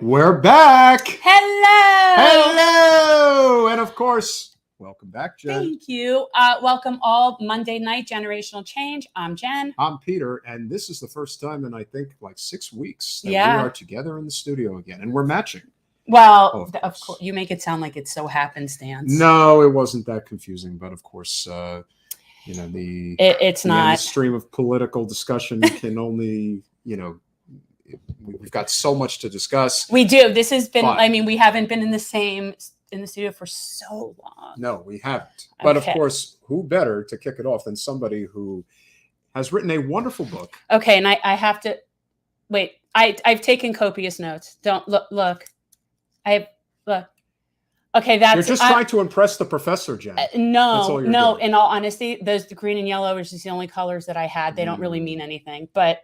We're back. Hello. Hello. And of course, welcome back, Jen. Thank you. Welcome all Monday night Generational Change. I'm Jen. I'm Peter, and this is the first time in I think like 6 weeks that we are together in the studio again, and we're matching. Well, of course, you make it sound like it's so happenstance. No, it wasn't that confusing, but of course, it's not. The stream of political discussion can only, we've got so much to discuss. We do. This has been, we haven't been in the studio for so long. No, we haven't. But of course, who better to kick it off than somebody who has written a wonderful book. Okay, and I have to, wait, I've taken copious notes. Don't look. Okay, you're just trying to impress the professor, Jen. No. In all honesty, the green and yellow is just the only colors that I had. They don't really mean anything, but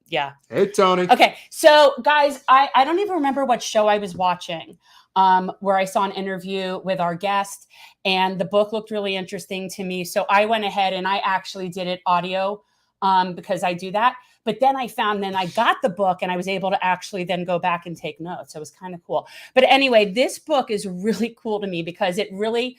yeah. Hey, Tony. Okay, so guys, I don't even remember what show I was watching, where I saw an interview with our guest, and the book looked really interesting to me. So I went ahead and I actually did it audio, because I do that. But then I got the book and I was able to actually then go back and take notes. So it was kind of cool. But anyway, this book is really cool to me because it really,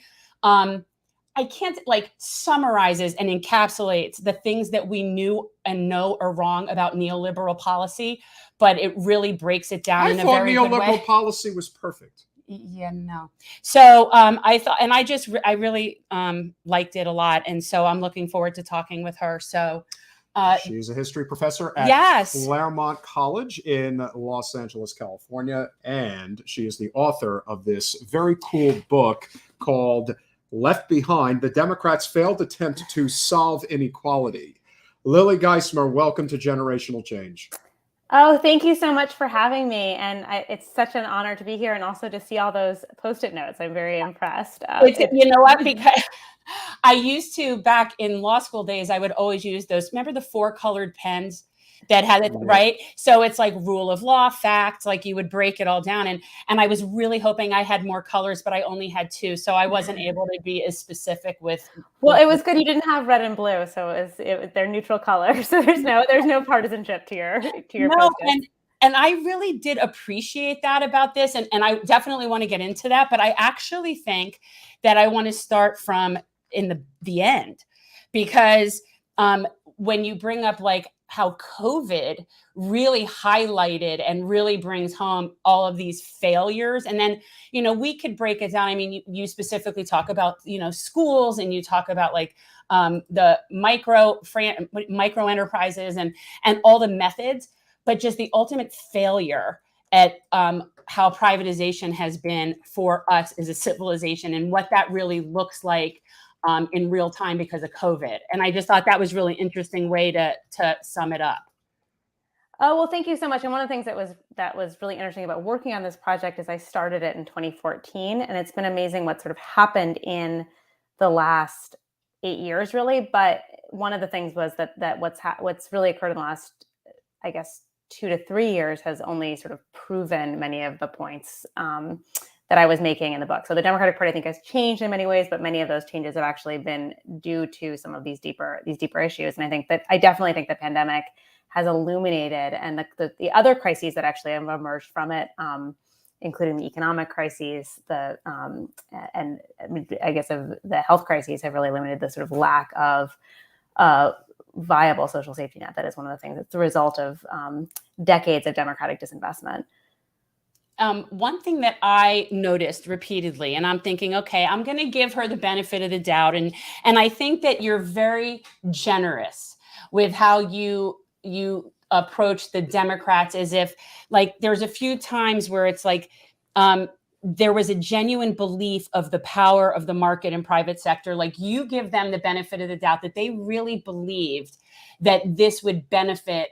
summarizes and encapsulates the things that we knew and know are wrong about neoliberal policy, but it really breaks it down in a very good way. I thought neoliberal policy was perfect. Yeah, no. So I thought, and I really liked it a lot. And so I'm looking forward to talking with her. So she's a history professor at Claremont College in Los Angeles, California. And she is the author of this very cool book called Left Behind, The Democrats' Failed Attempt to Solve Inequality. Lily Geismer, welcome to Generational Change. Oh, thank you so much for having me. And it's such an honor to be here and also to see all those Post-it notes. I'm very impressed. You know what? Because I used to, back in law school days, I would always use those. Remember the 4 colored pens that had it, right? So it's like rule of law, facts, like you would break it all down. And I was really hoping I had more colors, but I only had 2. So I wasn't able to be as specific with. Well, it was good. You didn't have red and blue. So they're neutral colors. So there's no partisanship to your Post-it. And I really did appreciate that about this. And I definitely want to get into that. But I actually think that I want to start from in the end, because when you bring up like how COVID really highlighted and really brings home all of these failures. And then, we could break it down. I mean, you specifically talk about, schools, and you talk about like the micro enterprises and all the methods, but just the ultimate failure at how privatization has been for us as a civilization and what that really looks like in real time because of COVID. And I just thought that was really interesting way to sum it up. Oh, well, thank you so much. And one of the things that was really interesting about working on this project is I started it in 2014, and it's been amazing what sort of happened in the last 8 years, really. But one of the things was that what's really occurred in the last, I guess, 2 to 3 years has only sort of proven many of the points that I was making in the book. So the Democratic Party, I think, has changed in many ways, but many of those changes have actually been due to some of these deeper issues. And I definitely think the pandemic has illuminated, and the other crises that actually have emerged from it, including the economic crises, and I guess of the health crises, have really illuminated the sort of lack of viable social safety net. That is one of the things that's the result of decades of Democratic disinvestment. One thing that I noticed repeatedly, and I'm thinking, okay, I'm going to give her the benefit of the doubt. And I think that you're very generous with how you approach the Democrats, as if like there's a few times where it's like there was a genuine belief of the power of the market and private sector. Like you give them the benefit of the doubt that they really believed that this would benefit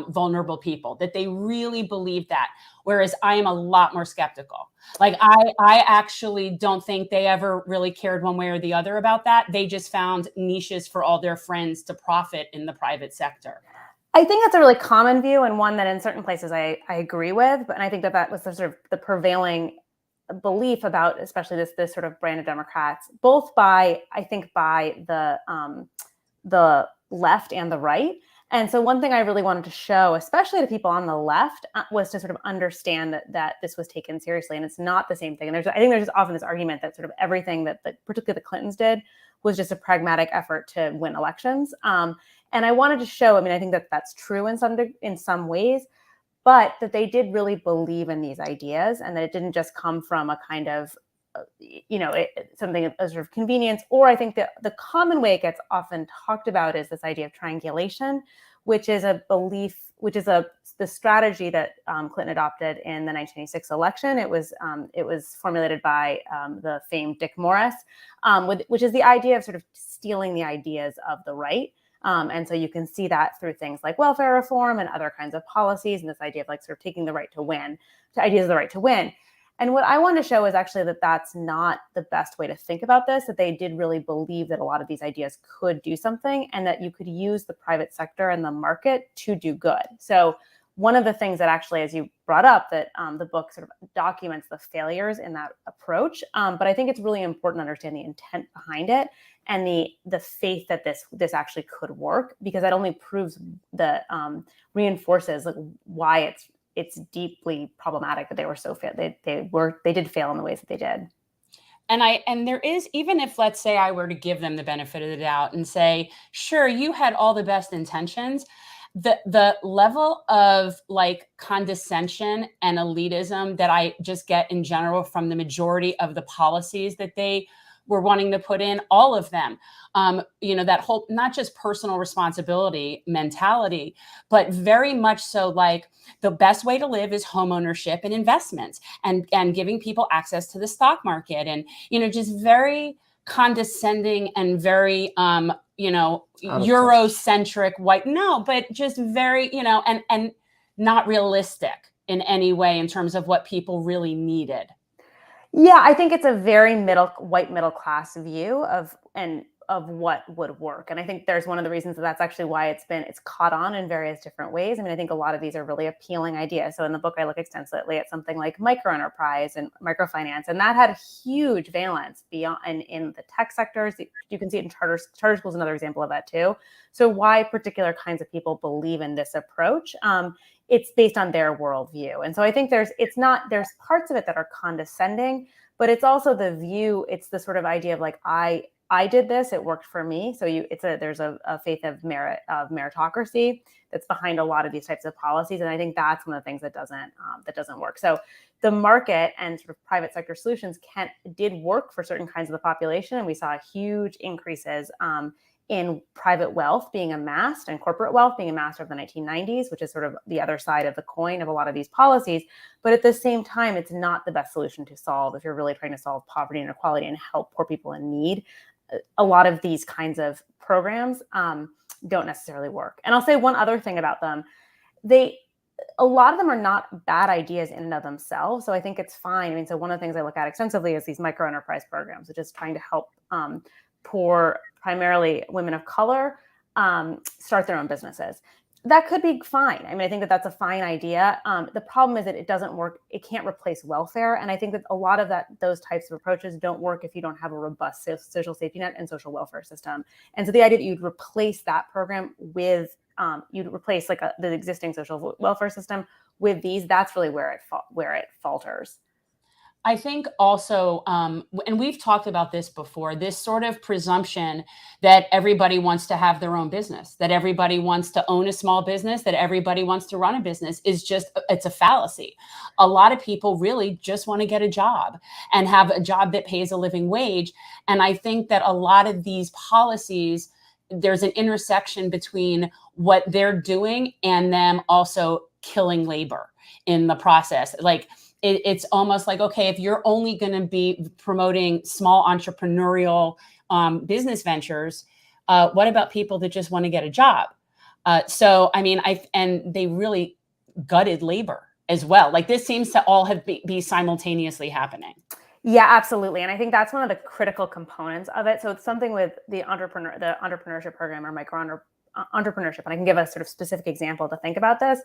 vulnerable people, that they really believed that. Whereas I am a lot more skeptical. Like I actually don't think they ever really cared one way or the other about that. They just found niches for all their friends to profit in the private sector. I think that's a really common view, and one that in certain places I agree with. But I think that was the sort of the prevailing belief about, especially this sort of brand of Democrats, both by the left and the right. And so one thing I really wanted to show, especially to people on the left, was to sort of understand that this was taken seriously, and it's not the same thing. And I think there's just often this argument that sort of everything that particularly the Clintons did was just a pragmatic effort to win elections. And I wanted to show, I mean, I think that that's true in some ways, but that they did really believe in these ideas, and that it didn't just come from a kind of something of sort of convenience. Or I think that the common way it gets often talked about is this idea of triangulation, which is a belief, which is the strategy that Clinton adopted in the 1986 election. It was formulated by the famed Dick Morris, which is the idea of sort of stealing the ideas of the right. And so you can see that through things like welfare reform and other kinds of policies, and this idea of like sort of taking the right to win, to ideas of the right to win. And what I want to show is actually that that's not the best way to think about this, that they did really believe that a lot of these ideas could do something, and that you could use the private sector and the market to do good. So one of the things that actually, as you brought up, that the book sort of documents the failures in that approach. But I think it's really important to understand the intent behind it and the faith that this actually could work, because that only proves that reinforces like why it's deeply problematic that they were so they did fail in the ways that they did. And there is, even if, let's say, I were to give them the benefit of the doubt and say, sure, you had all the best intentions, the level of like condescension and elitism that I just get in general from the majority of the policies that they were wanting to put in, all of them, that whole, not just personal responsibility mentality, but very much so like the best way to live is home ownership and investments and giving people access to the stock market, and, just very condescending and very, Eurocentric white, but just very, and not realistic in any way in terms of what people really needed. Yeah, I think it's a very white middle class view of what would work. And I think there's one of the reasons that's actually why it's caught on in various different ways. I mean, I think a lot of these are really appealing ideas. So in the book, I look extensively at something like microenterprise and microfinance, and that had huge valence beyond in the tech sectors. You can see it in charter schools, another example of that too. So why particular kinds of people believe in this approach? It's based on their worldview. And so I think there's parts of it that are condescending, but it's also the view, it's the sort of idea of like, I did this, it worked for me. So there's a faith of meritocracy that's behind a lot of these types of policies. And I think that's one of the things that doesn't work. So the market and sort of private sector solutions did work for certain kinds of the population. And we saw huge increases in private wealth being amassed and corporate wealth being amassed over the 1990s, which is sort of the other side of the coin of a lot of these policies. But at the same time, it's not the best solution to solve if you're really trying to solve poverty and inequality and help poor people in need. A lot of these kinds of programs don't necessarily work. And I'll say one other thing about them. A lot of them are not bad ideas in and of themselves. So I think it's fine. I mean, so one of the things I look at extensively is these microenterprise programs, which is trying to help poor, primarily women of color, start their own businesses. That could be fine. I mean, I think that that's a fine idea. The problem is that it doesn't work. It can't replace welfare. And I think that a lot of those types of approaches don't work if you don't have a robust social safety net and social welfare system. And so the idea that you'd replace that program with, you'd replace like the existing social welfare system with these, that's really where it falters. I think also, and we've talked about this before, this sort of presumption that everybody wants to have their own business, that everybody wants to own a small business, that everybody wants to run a business it's a fallacy. A lot of people really just want to get a job and have a job that pays a living wage. And I think that a lot of these policies, there's an intersection between what they're doing and them also killing labor in the process. Like, it's almost like, okay, if you're only going to be promoting small entrepreneurial business ventures, what about people that just want to get a job? So, I mean, and they really gutted labor as well. Like, this seems to all be simultaneously happening. Yeah, absolutely. And I think that's one of the critical components of it. So it's something with the entrepreneurship program or entrepreneurship. And I can give a sort of specific example to think about this.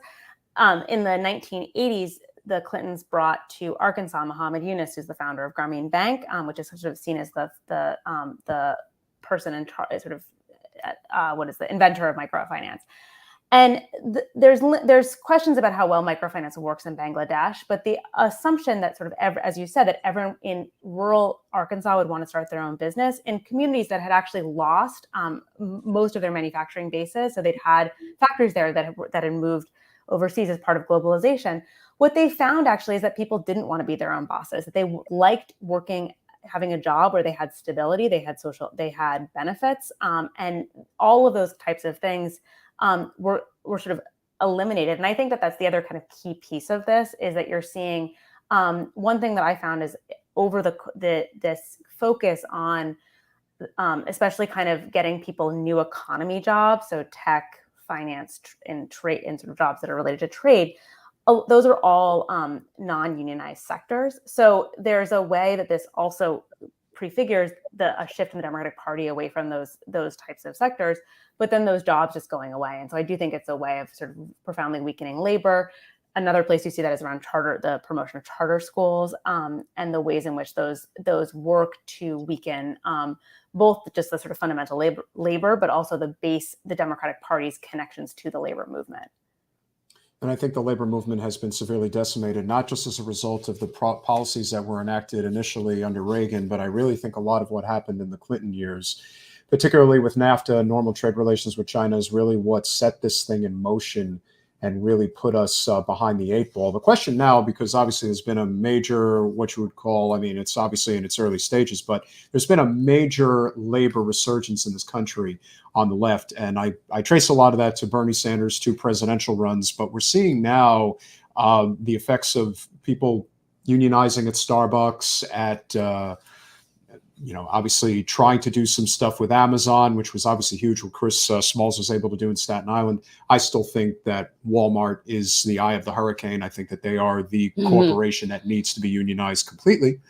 In the 1980s, the Clintons brought to Arkansas Muhammad Yunus, who's the founder of Grameen Bank, which is sort of seen as the person in charge, sort of the inventor of microfinance. And there's questions about how well microfinance works in Bangladesh, but the assumption that sort of, as you said, that everyone in rural Arkansas would want to start their own business in communities that had actually lost most of their manufacturing bases. So they'd had factories there that had moved overseas as part of globalization. What they found actually is that people didn't want to be their own bosses, that they liked working, having a job where they had stability, they had benefits, and all of those types of things were sort of eliminated. And I think that that's the other kind of key piece of this, is that you're seeing one thing that I found is over this focus on especially kind of getting people new economy jobs, so tech, finance, and trade, and sort of jobs that are related to trade. Those are all non-unionized sectors. So there's a way that this also prefigures a shift in the Democratic Party away from those types of sectors, but then those jobs just going away. And so I do think it's a way of sort of profoundly weakening labor. Another place you see that is around the promotion of charter schools, and the ways in which those work to weaken both just the sort of fundamental labor, but also the Democratic Party's connections to the labor movement. And I think the labor movement has been severely decimated, not just as a result of the policies that were enacted initially under Reagan, but I really think a lot of what happened in the Clinton years, particularly with NAFTA and normal trade relations with China, is really what set this thing in motion and really put us behind the eight ball. The question now, because obviously there's been a major, what you would call, I mean, it's obviously in its early stages, but there's been a major labor resurgence in this country on the left. And I trace a lot of that to Bernie Sanders' 2 presidential runs, but we're seeing now the effects of people unionizing at Starbucks, at obviously trying to do some stuff with Amazon, which was obviously huge, what Chris Smalls was able to do in Staten Island. I still think that Walmart is the eye of the hurricane. I think that they are the corporation that needs to be unionized completely.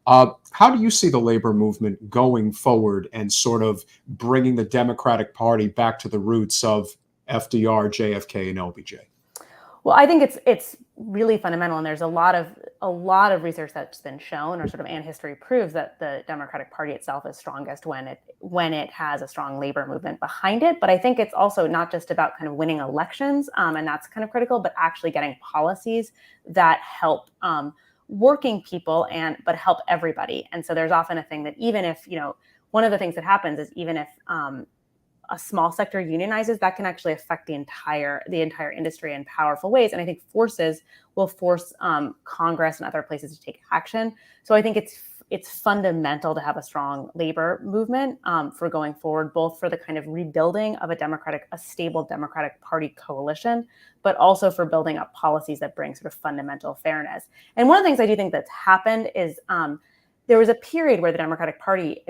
How do you see the labor movement going forward and sort of bringing the Democratic Party back to the roots of FDR, JFK, and LBJ? Well, I think it's really fundamental, and there's a lot of research that's been shown, and history proves that the Democratic Party itself is strongest when it has a strong labor movement behind it. But I think it's also not just about kind of winning elections, and that's kind of critical, but actually getting policies that help working people but help everybody. And so there's often a thing that even if one of the things that happens is even if a small sector unionizes, that can actually affect the entire industry in powerful ways. And I think will force Congress and other places to take action. So I think it's fundamental to have a strong labor movement for going forward, both for the kind of rebuilding of a stable Democratic Party coalition, but also for building up policies that bring sort of fundamental fairness. And one of the things I do think that's happened is there was a period where the Democratic Party,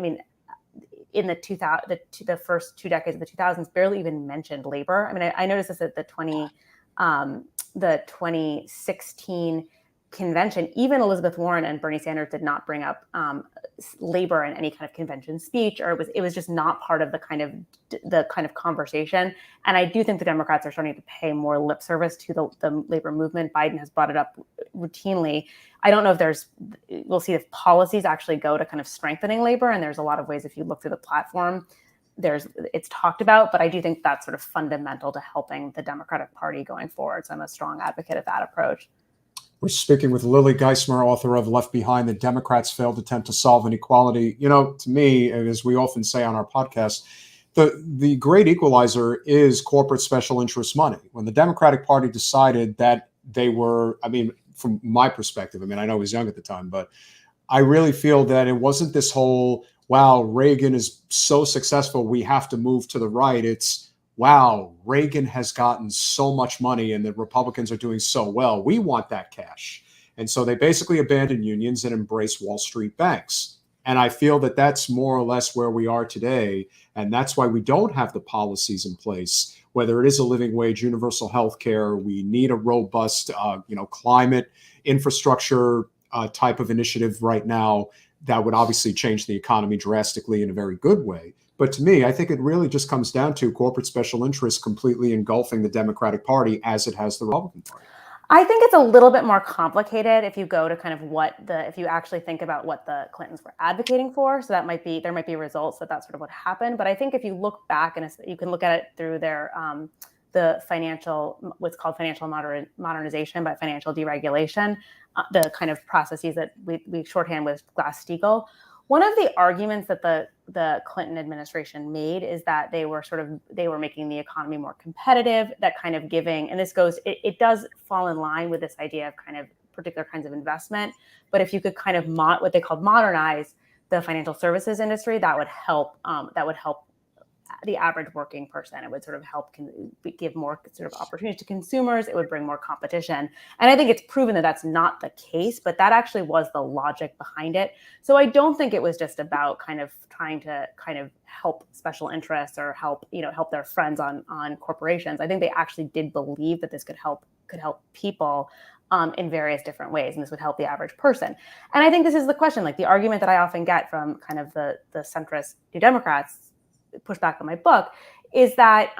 in the first 2 decades of the 2000s, barely even mentioned labor. I noticed this at the 2016 convention. Even Elizabeth Warren and Bernie Sanders did not bring up labor in any kind of convention speech, or it was just not part of the kind of conversation. And I do think the Democrats are starting to pay more lip service to the labor movement. Biden has brought it up routinely. I don't know if we'll see if policies actually go to kind of strengthening labor. And there's a lot of ways, if you look through the platform, it's talked about, but I do think that's sort of fundamental to helping the Democratic Party going forward. So I'm a strong advocate of that approach. We're speaking with Lily Geismer, author of Left Behind, The Democrats' Failed Attempt to Solve Inequality. To me, as we often say on our podcast, the great equalizer is corporate special interest money. When the Democratic Party decided that they were, from my perspective, I know I was young at the time, but I really feel that it wasn't this whole, wow, Reagan is so successful, we have to move to the right. It's, wow, Reagan has gotten so much money and the Republicans are doing so well. We want that cash. And so they basically abandoned unions and embraced Wall Street banks. And I feel that that's more or less where we are today. And that's why we don't have the policies in place, whether it is a living wage, universal health care. We need a robust, climate infrastructure type of initiative right now that would obviously change the economy drastically in a very good way. But to me, I think it really just comes down to corporate special interests completely engulfing the Democratic Party as it has the Republican Party. I think it's a little bit more complicated if you go to kind of if you actually think about what the Clintons were advocating for. So there might be results that's sort of what happened. But I think if you look back, and you can look at it through their the what's called financial modernization by financial deregulation, the kind of processes that we shorthand with Glass-Steagall. One of the arguments that the Clinton administration made is that they were making the economy more competitive, that kind of giving, and it does fall in line with this idea of kind of particular kinds of investment. But if you could kind of what they called modernize the financial services industry, that would help the average working person. It would sort of help give more sort of opportunities to consumers. It would bring more competition. And I think it's proven that that's not the case, but that actually was the logic behind it. So I don't think it was just about kind of trying to kind of help special interests or help their friends on corporations. I think they actually did believe that this could help people in various different ways, and this would help the average person. And I think this is the question, like the argument that I often get from kind of the centrist New Democrats, push back on my book, is that,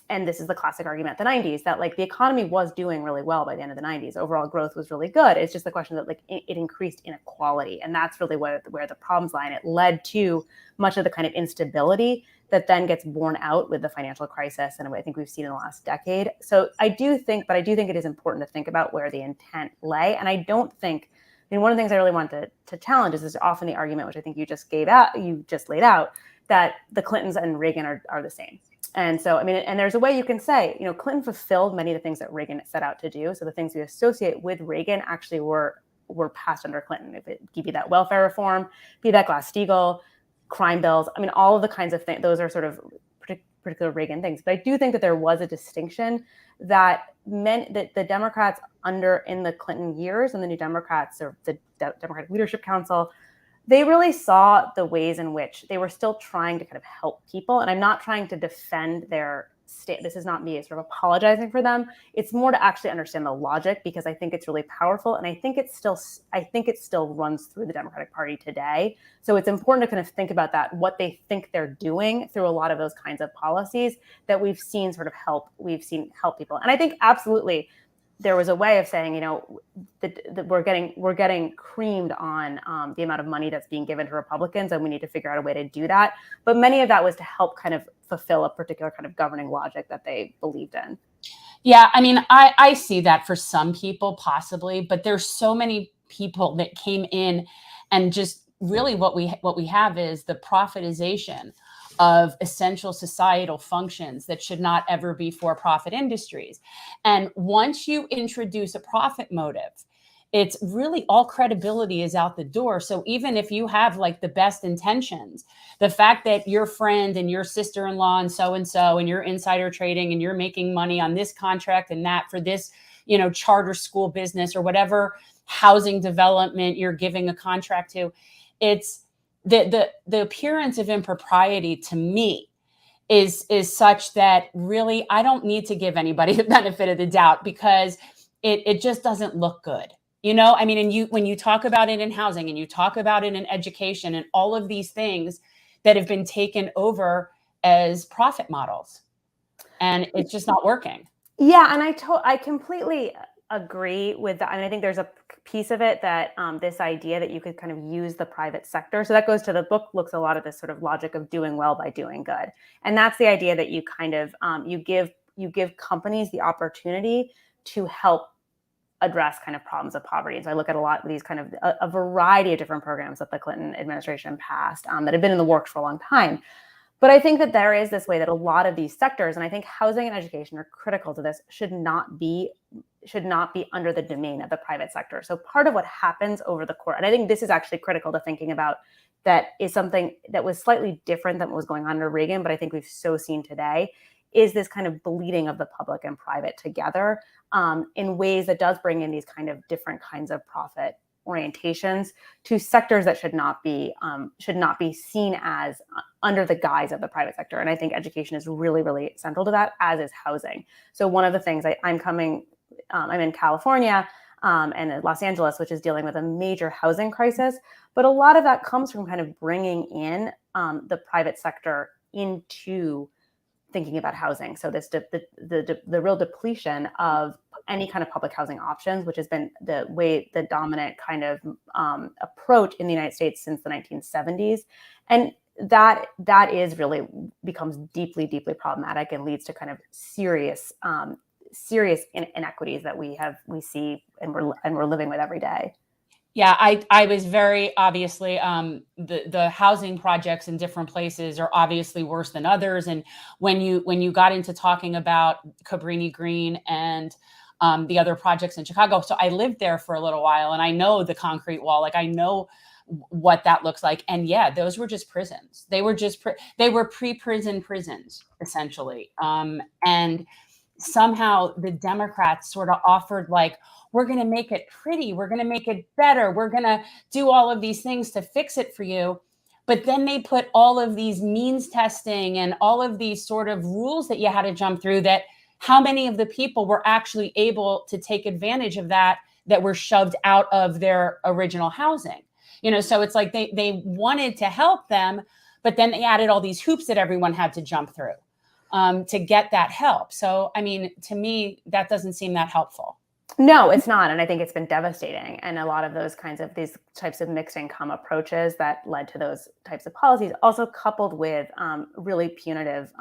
and this is the classic argument, the 90s, that like the economy was doing really well by the end of the 90s. Overall growth was really good. It's just the question that like it increased inequality. And that's really where the problems lie. And it led to much of the kind of instability that then gets borne out with the financial crisis. And I think we've seen in the last decade. So I do think it is important to think about where the intent lay. And I don't think, one of the things I really want to challenge is often the argument, which I think you just laid out, that the Clintons and Reagan are the same. And so, and there's a way you can say, Clinton fulfilled many of the things that Reagan set out to do. So the things we associate with Reagan actually were passed under Clinton. If it be that welfare reform, be that Glass-Steagall, crime bills, all of the kinds of things, those are sort of particular Reagan things. But I do think that there was a distinction that meant that the Democrats in the Clinton years and the New Democrats, or the Democratic Leadership Council, they really saw the ways in which they were still trying to kind of help people. And I'm not trying to defend their state. This is not me sort of apologizing for them. It's more to actually understand the logic, because I think it's really powerful. And I think it still runs through the Democratic Party today. So it's important to kind of think about that, what they think they're doing through a lot of those kinds of policies that we've seen help people. And I think absolutely there was a way of saying, that we're getting creamed on the amount of money that's being given to Republicans, and we need to figure out a way to do that. But many of that was to help kind of fulfill a particular kind of governing logic that they believed in. Yeah, I see that for some people possibly, but there's so many people that came in, and just really what we have is the profitization of essential societal functions that should not ever be for-profit industries. And once you introduce a profit motive, it's really all credibility is out the door. So even if you have like the best intentions, the fact that your friend and your sister-in-law and so-and-so and you're insider trading and you're making money on this contract and that for this, charter school business or whatever housing development you're giving a contract to, it's the appearance of impropriety to me is such that really I don't need to give anybody the benefit of the doubt, because it just doesn't look good. And when you talk about it in housing and you talk about it in education and all of these things that have been taken over as profit models, and it's just not working. Yeah, and I completely agree with that. I think there's a piece of it that this idea that you could kind of use the private sector. So that goes to the book, looks a lot at this sort of logic of doing well by doing good. And that's the idea that you kind of, you give companies the opportunity to help address kind of problems of poverty. And so I look at a lot of these kind of a variety of different programs that the Clinton administration passed that have been in the works for a long time. But I think that there is this way that a lot of these sectors, and I think housing and education are critical to this, should not be under the domain of the private sector. So part of what happens over the course, and I think this is actually critical to thinking about, that is something that was slightly different than what was going on under Reagan, but I think we've so seen today, is this kind of bleeding of the public and private together in ways that does bring in these kind of different kinds of profit orientations to sectors that should not be seen as under the guise of the private sector. And I think education is really, really central to that, as is housing. So one of the things I'm in California and in Los Angeles, which is dealing with a major housing crisis. But a lot of that comes from kind of bringing in the private sector into thinking about housing. So the real depletion of any kind of public housing options, which has been the dominant kind of approach in the United States since the 1970s. And that is really becomes deeply, deeply problematic and leads to kind of serious inequities that we see and we're living with every day. Yeah, I was very obviously the housing projects in different places are obviously worse than others. And when you got into talking about Cabrini Green and the other projects in Chicago, so I lived there for a little while, and I know the concrete wall, like I know what that looks like. And yeah, those were just prisons. They were just they were pre-prison prisons essentially. And somehow the Democrats sort of offered like, we're going to make it pretty. We're going to make it better. We're going to do all of these things to fix it for you. But then they put all of these means testing and all of these sort of rules that you had to jump through, that how many of the people were actually able to take advantage of that were shoved out of their original housing. So it's like they wanted to help them, but then they added all these hoops that everyone had to jump through to get that help. So, I mean, to me, that doesn't seem that helpful. No, it's not. And I think it's been devastating. And a lot of these types of mixed income approaches that led to those types of policies, also coupled with really punitive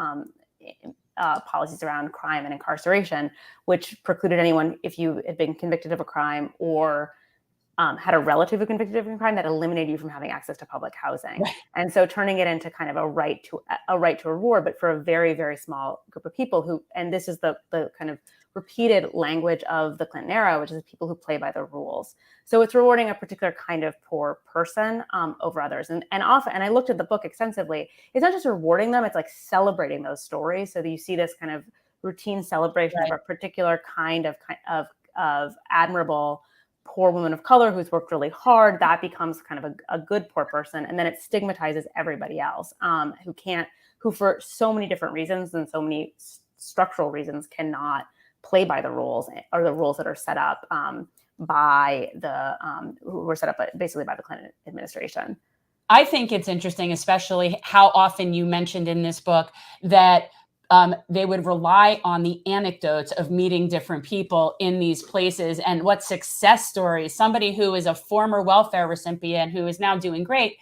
policies around crime and incarceration, which precluded anyone, if you had been convicted of a crime or had a relative who convicted of a crime, that eliminated you from having access to public housing. Right. And so turning it into kind of a right to reward, but for a very, very small group of people who, and this is the kind of repeated language of the Clinton era, which is people who play by the rules. So it's rewarding a particular kind of poor person over others. And often, and I looked at the book extensively, it's not just rewarding them, it's like celebrating those stories. So that you see this kind of routine celebration of a particular kind of admirable poor woman of color who's worked really hard. That becomes kind of a good poor person. And then it stigmatizes everybody else who for so many different reasons and so many structural reasons cannot play by the rules, or the rules that are set up who were set up basically by the Clinton administration. I think it's interesting, especially how often you mentioned in this book that they would rely on the anecdotes of meeting different people in these places and what success stories, somebody who is a former welfare recipient who is now doing great.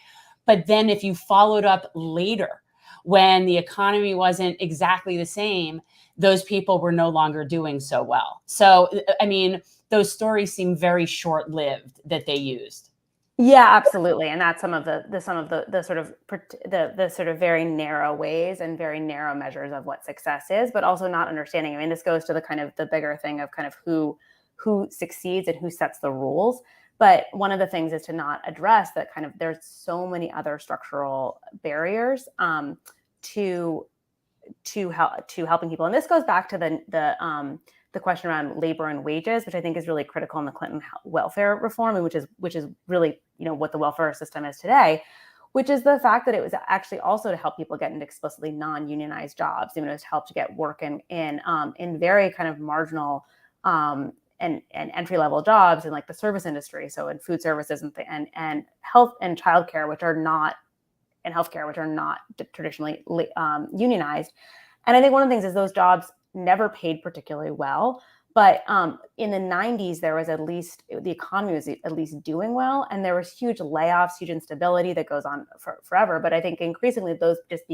But then if you followed up later when the economy wasn't exactly the same, those people were no longer doing so well. So, I mean, those stories seem very short-lived that they used. Yeah, absolutely. And that's some of the sort of very narrow ways and very narrow measures of what success is, but also not understanding. I mean, this goes to the kind of the bigger thing of kind of who succeeds and who sets the rules. But one of the things is to not address that kind of there's so many other structural barriers to helping people. And this goes back to the question around labor and wages, which I think is really critical in the Clinton welfare reform, and which is really, what the welfare system is today, which is the fact that it was actually also to help people get into explicitly non-unionized jobs. It was to help to get work in very kind of marginal and entry-level jobs in like the service industry, so in food services and health and childcare, which are not traditionally unionized. And I think one of the things is those jobs never paid particularly well. But in the 90s, there was the economy was at least doing well. And there was huge layoffs, huge instability that goes on forever. But I think increasingly those just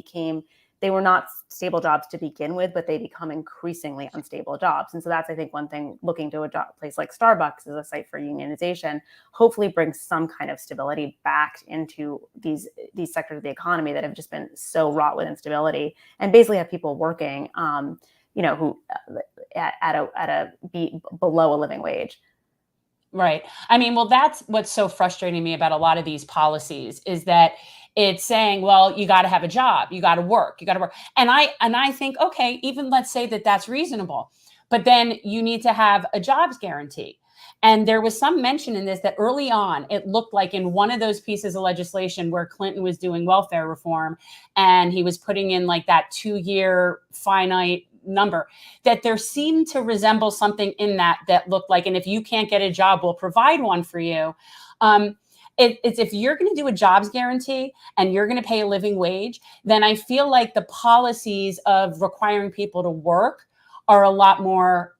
they were not stable jobs to begin with, but they become increasingly unstable jobs. And so that's, I think, one thing, looking to a place like Starbucks as a site for unionization, hopefully brings some kind of stability back into these sectors of the economy that have just been so wrought with instability, and basically have people working, who be below a living wage. Right. I mean, well, that's what's so frustrating me about a lot of these policies is that it's saying, well, you got to have a job, you got to work. And I think, okay, even let's say that that's reasonable, but then you need to have a jobs guarantee. And there was some mention in this that early on, it looked like in one of those pieces of legislation where Clinton was doing welfare reform and he was putting in like that 2-year finite number, that there seemed to resemble something in that looked like, and if you can't get a job, we'll provide one for you. It's if you're going to do a jobs guarantee and you're going to pay a living wage, then I feel like the policies of requiring people to work are a lot more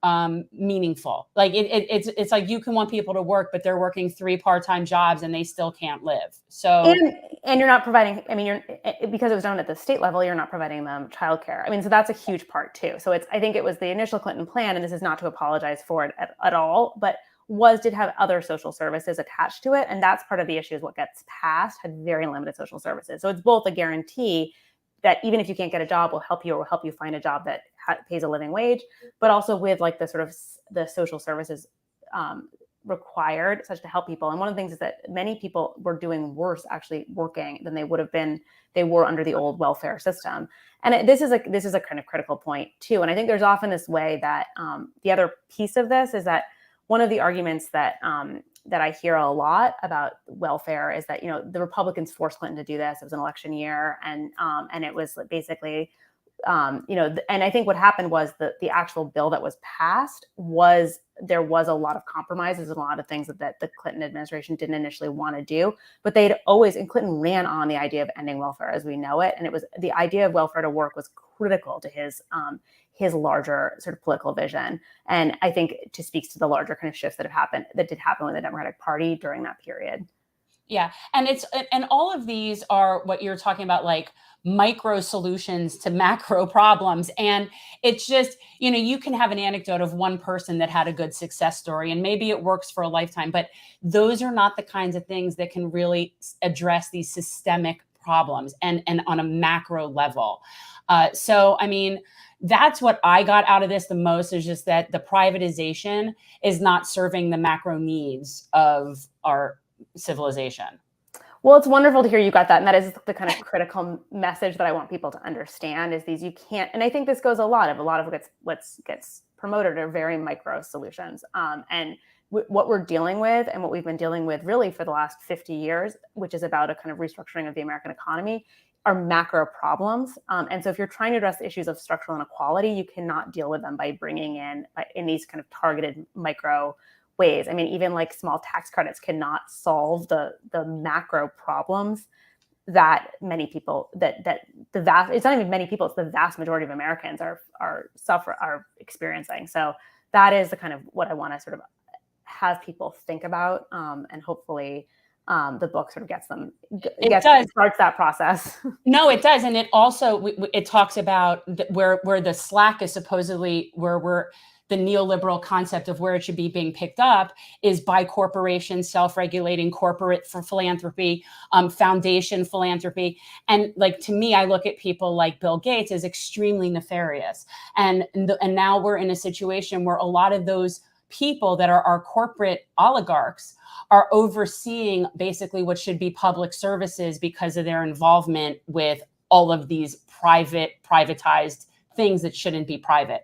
meaningful. Like it's like you can want people to work, but they're working 3 part-time jobs and they still can't live. So and you're not providing. I mean, you're because it was done at the state level, you're not providing them childcare. I mean, so that's a huge part too. So I think it was the initial Clinton plan, and this is not to apologize for it at all, but did have other social services attached to it, and that's part of the issue. Is what gets passed had very limited social services. So it's both a guarantee that even if you can't get a job, we'll help you, or we'll help you find a job that pays a living wage, but also with like the sort of the social services required such to help people. And one of the things is that many people were doing worse actually working than they were under the old welfare system. And this is a kind of critical point too. And I think there's often this way that the other piece of this is that one of the arguments that I hear a lot about welfare is that, the Republicans forced Clinton to do this. It was an election year, and it was basically, and I think what happened was the actual bill that was passed there was a lot of compromises and a lot of things that the Clinton administration didn't initially want to do, but and Clinton ran on the idea of ending welfare as we know it. And it was the idea of welfare to work was critical to his larger sort of political vision. And I think it just speaks to the larger kind of shifts that did happen with the Democratic Party during that period. Yeah. And all of these are what you're talking about, like micro solutions to macro problems. And it's just, you can have an anecdote of one person that had a good success story, and maybe it works for a lifetime, but those are not the kinds of things that can really address these systemic problems and on a macro level. So, I mean, that's what I got out of this the most, is just that the privatization is not serving the macro needs of our civilization. Well, it's wonderful to hear you got that. And that is the kind of critical message that I want people to understand is you can't, and I think this goes a lot of what gets promoted are very micro solutions. And what we're dealing with and what we've been dealing with really for the last 50 years, which is about a kind of restructuring of the American economy, are macro problems. And so if you're trying to address issues of structural inequality, you cannot deal with them by bringing in these kind of targeted micro ways. I mean, even like small tax credits cannot solve the macro problems that many people it's not even many people, it's the vast majority of Americans are experiencing. So that is the kind of what I want to sort of have people think about, and hopefully the book sort of starts that process. No, it does. And it also, it talks about where the slack is supposedly where the neoliberal concept of where it should be being picked up is by corporations, self-regulating corporate for philanthropy, foundation philanthropy. And like, to me, I look at people like Bill Gates as extremely nefarious. And now we're in a situation where a lot of those people that are our corporate oligarchs are overseeing basically what should be public services because of their involvement with all of these privatized things that shouldn't be private.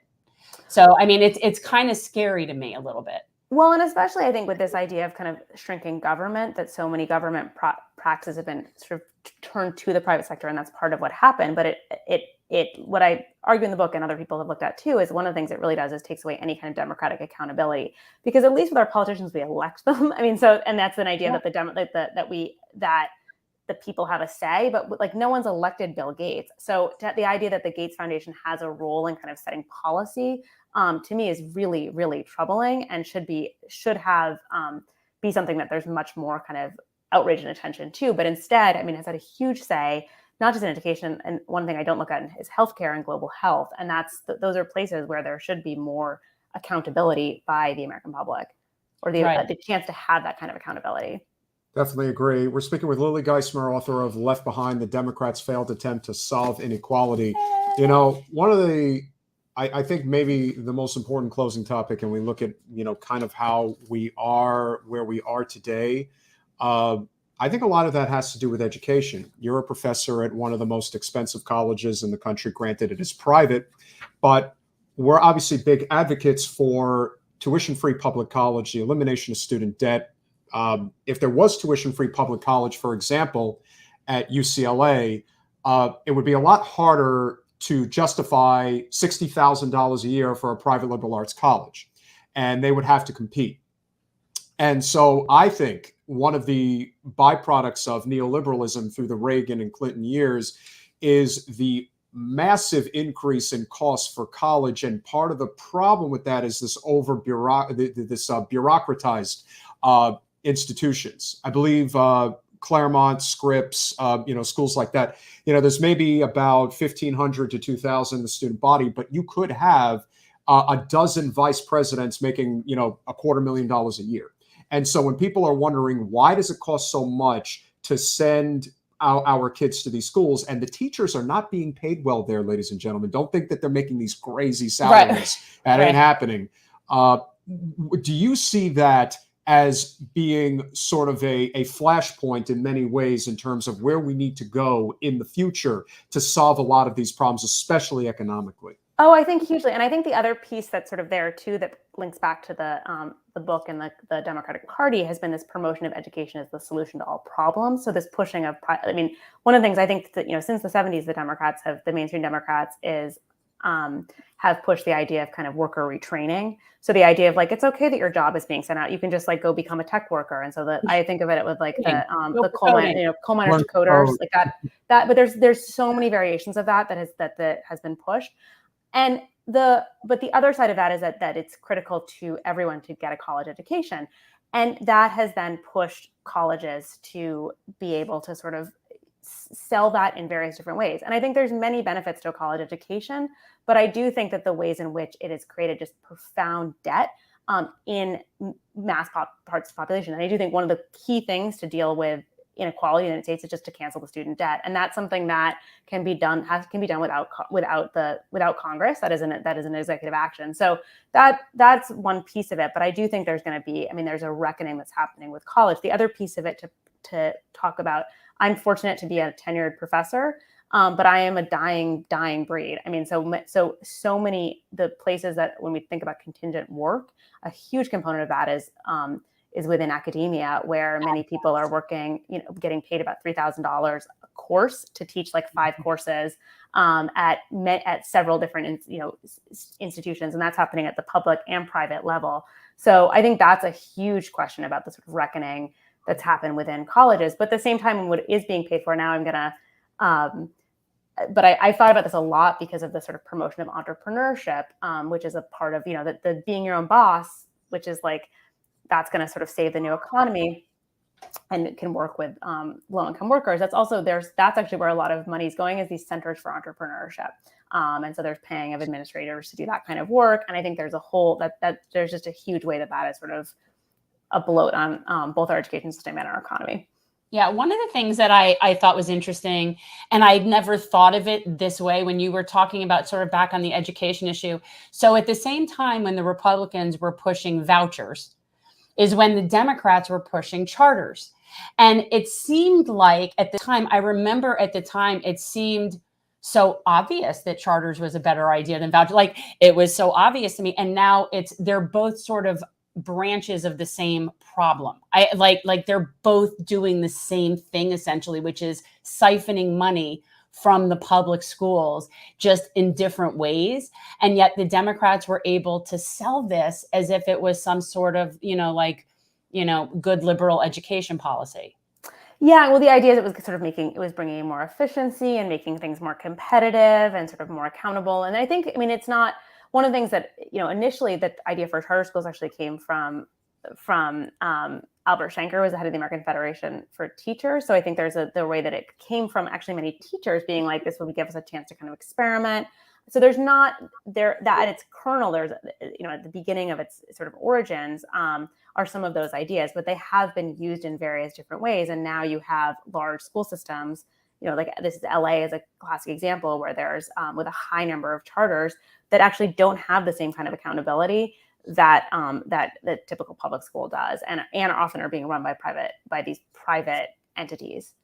So, I mean, it's kind of scary to me a little bit. Well, and especially I think with this idea of kind of shrinking government, that so many government practices have been sort of turned to the private sector, and that's part of what happened. But what I argue in the book and other people have looked at too is one of the things it really does is takes away any kind of democratic accountability, because at least with our politicians, we elect them. I mean, and that's an idea that the people have a say, but like no one's elected Bill Gates. So the idea that the Gates Foundation has a role in kind of setting policy, to me is really, really troubling, and should be something that there's much more kind of outrage and attention to. But instead, I mean, has had a huge say, not just in education. And one thing I don't look at is healthcare and global health. And those are places where there should be more accountability by the American public, or the chance to have that kind of accountability. Definitely agree. We're speaking with Lily Geismer, author of Left Behind, The Democrats' Failed Attempt to Solve Inequality. One of I think maybe the most important closing topic, and we look at, kind of how we are where we are today. I think a lot of that has to do with education. You're a professor at one of the most expensive colleges in the country. Granted, it is private, but we're obviously big advocates for tuition-free public college, the elimination of student debt. If there was tuition-free public college, for example, at UCLA, it would be a lot harder to justify $60,000 a year for a private liberal arts college, and they would have to compete. And so I think one of the byproducts of neoliberalism through the Reagan and Clinton years is the massive increase in costs for college, and part of the problem with that is this bureaucratized institutions. I believe Claremont, Scripps, schools like that. There's maybe about 1,500 to 2,000 the student body, but you could have a dozen vice presidents making $250,000 a year. And so when people are wondering why does it cost so much to send our kids to these schools, and the teachers are not being paid well there, ladies and gentlemen. Don't think that they're making these crazy salaries. That ain't happening. Do you see that as being sort of a flashpoint in many ways in terms of where we need to go in the future to solve a lot of these problems, especially economically? Oh, I think hugely. And I think the other piece that's sort of there too, that links back to the book and the Democratic Party, has been this promotion of education as the solution to all problems. So this pushing of, one of the things I think that, since the 70s, the mainstream Democrats have pushed the idea of kind of worker retraining. So the idea of it's okay that your job is being sent out. You can just go become a tech worker. And so I think of it with the coal miners to coders, like that. But there's so many variations of that has been pushed. And but the other side of that is that it's critical to everyone to get a college education. And that has then pushed colleges to be able to sort of sell that in various different ways. And I think there's many benefits to a college education, but I do think that the ways in which it has created just profound debt in mass parts of the population. And I do think one of the key things to deal with inequality in the United States is just to cancel the student debt, and that's something that can be done without Congress. That is an executive action. So that's one piece of it. But I do think there's going to be, there's a reckoning that's happening with college. The other piece of it to talk about, I'm fortunate to be a tenured professor, but I am a dying breed. So many the places that when we think about contingent work, a huge component of that is within academia, where many people are working, getting paid about $3,000 a course to teach 5 courses at several different institutions, and that's happening at the public and private level. So I think that's a huge question about the sort of reckoning that's happened within colleges. But at the same time, what is being paid for now, but I thought about this a lot because of the sort of promotion of entrepreneurship, which is a part of the being your own boss, which is that's going to sort of save the new economy, and it can work with low-income workers. That's actually where a lot of money is going, is these centers for entrepreneurship. And so there's paying of administrators to do that kind of work. And I think there's a whole that there's just a huge way that is sort of a bloat on both our education system and our economy. Yeah, one of the things that I thought was interesting, and I'd never thought of it this way when you were talking about sort of back on the education issue. So at the same time when the Republicans were pushing vouchers, is when the Democrats were pushing charters. And it seemed like at the time, it seemed so obvious that charters was a better idea than vouchers. It was so obvious to me. And now they're both sort of branches of the same problem. They're both doing the same thing essentially, which is siphoning money from the public schools, just in different ways. And yet the Democrats were able to sell this as if it was some sort of, good liberal education policy. Yeah, well, the idea is it was bringing in more efficiency and making things more competitive and sort of more accountable. And I think, it's not one of the things that, initially the idea for charter schools actually came from Albert Shanker, was the head of the American Federation for Teachers. So I think there's the way that it came from actually many teachers being like, this will give us a chance to kind of experiment. So there's not there that at its kernel, there's, at the beginning of its sort of origins are some of those ideas, but they have been used in various different ways. And now you have large school systems, this is LA as a classic example, where there's with a high number of charters that actually don't have the same kind of accountability that the typical public school does, and often are being run by these private entities.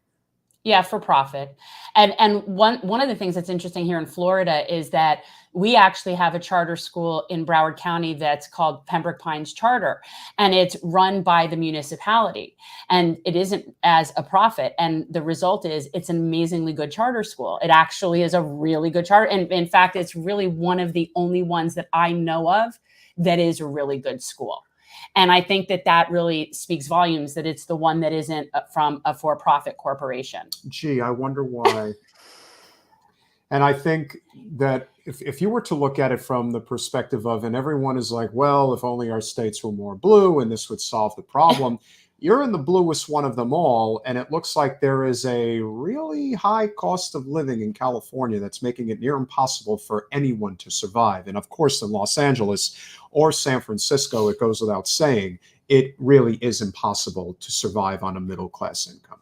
Yeah, for profit. And one of the things that's interesting here in Florida is that we actually have a charter school in Broward County that's called Pembroke Pines Charter, and it's run by the municipality, and it isn't as a profit. And the result is it's an amazingly good charter school. It actually is a really good charter. And in fact, it's really one of the only ones that I know of that is a really good school. And I think that really speaks volumes, that it's the one that isn't from a for-profit corporation. Gee, I wonder why. And I think that if you were to look at it from the perspective of, and everyone is like, well, if only our states were more blue and this would solve the problem, you're in the bluest one of them all. And it looks like there is a really high cost of living in California that's making it near impossible for anyone to survive. And of course, in Los Angeles or San Francisco, it goes without saying, it really is impossible to survive on a middle-class income.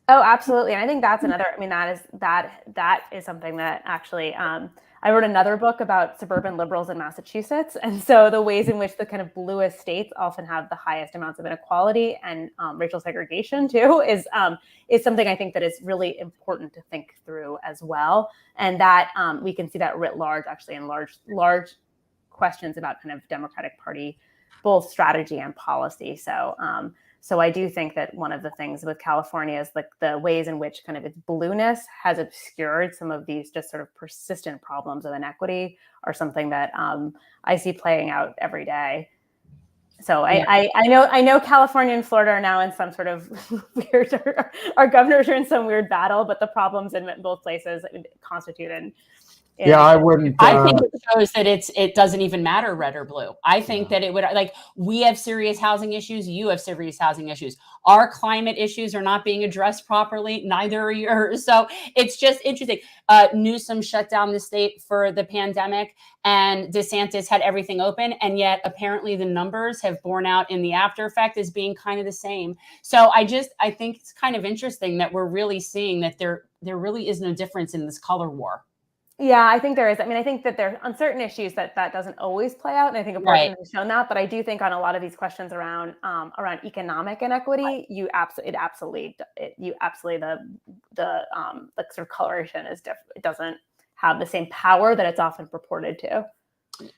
Oh, absolutely. And I think that's another, I mean, that is something that actually, I wrote another book about suburban liberals in Massachusetts. And so the ways in which the kind of bluest states often have the highest amounts of inequality and racial segregation too is something I think that is really important to think through as well. And that we can see that writ large, actually, in large questions about kind of Democratic Party, both strategy and policy. So I do think that one of the things with California is like the ways in which kind of its blueness has obscured some of these just sort of persistent problems of inequity are something that I see playing out every day. So I know California and Florida are now in some sort of weird, our governors are in some weird battle, but the problems in both places constitute Yeah, I wouldn't. I think it shows that it doesn't even matter red or blue. I think that it would, like, we have serious housing issues. You have serious housing issues. Our climate issues are not being addressed properly. Neither are yours. So it's just interesting. Newsom shut down the state for the pandemic, and DeSantis had everything open. And yet apparently the numbers have borne out in the after effect as being kind of the same. So I think it's kind of interesting that we're really seeing that there really is no difference in this color war. Yeah, I think there is. I mean, I think that there on certain issues that doesn't always play out, and I think abortion has shown that. But I do think on a lot of these questions around economic inequity, the sort of coloration is different. It doesn't have the same power that it's often purported to.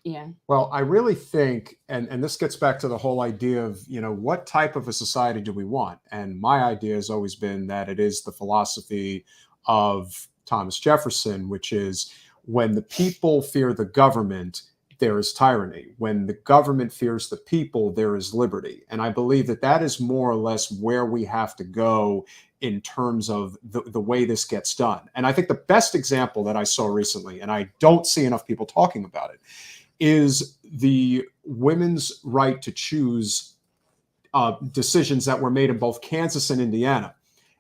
Yeah. Well, I really think, and this gets back to the whole idea of, what type of a society do we want? And my idea has always been that it is the philosophy of Thomas Jefferson, which is when the people fear the government, there is tyranny. When the government fears the people, there is liberty. And I believe that that is more or less where we have to go in terms of the way this gets done. And I think the best example that I saw recently, and I don't see enough people talking about it, is the women's right to choose decisions that were made in both Kansas and Indiana.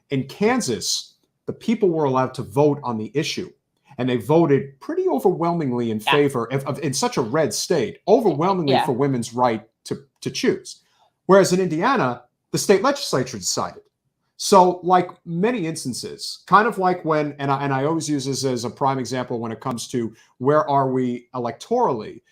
In Kansas, the people were allowed to vote on the issue, and they voted pretty overwhelmingly in favor of in such a red state, overwhelmingly for women's right to choose. Whereas in Indiana, the state legislature decided. So like many instances, kind of like when, and I always use this as a prime example when it comes to where are we electorally,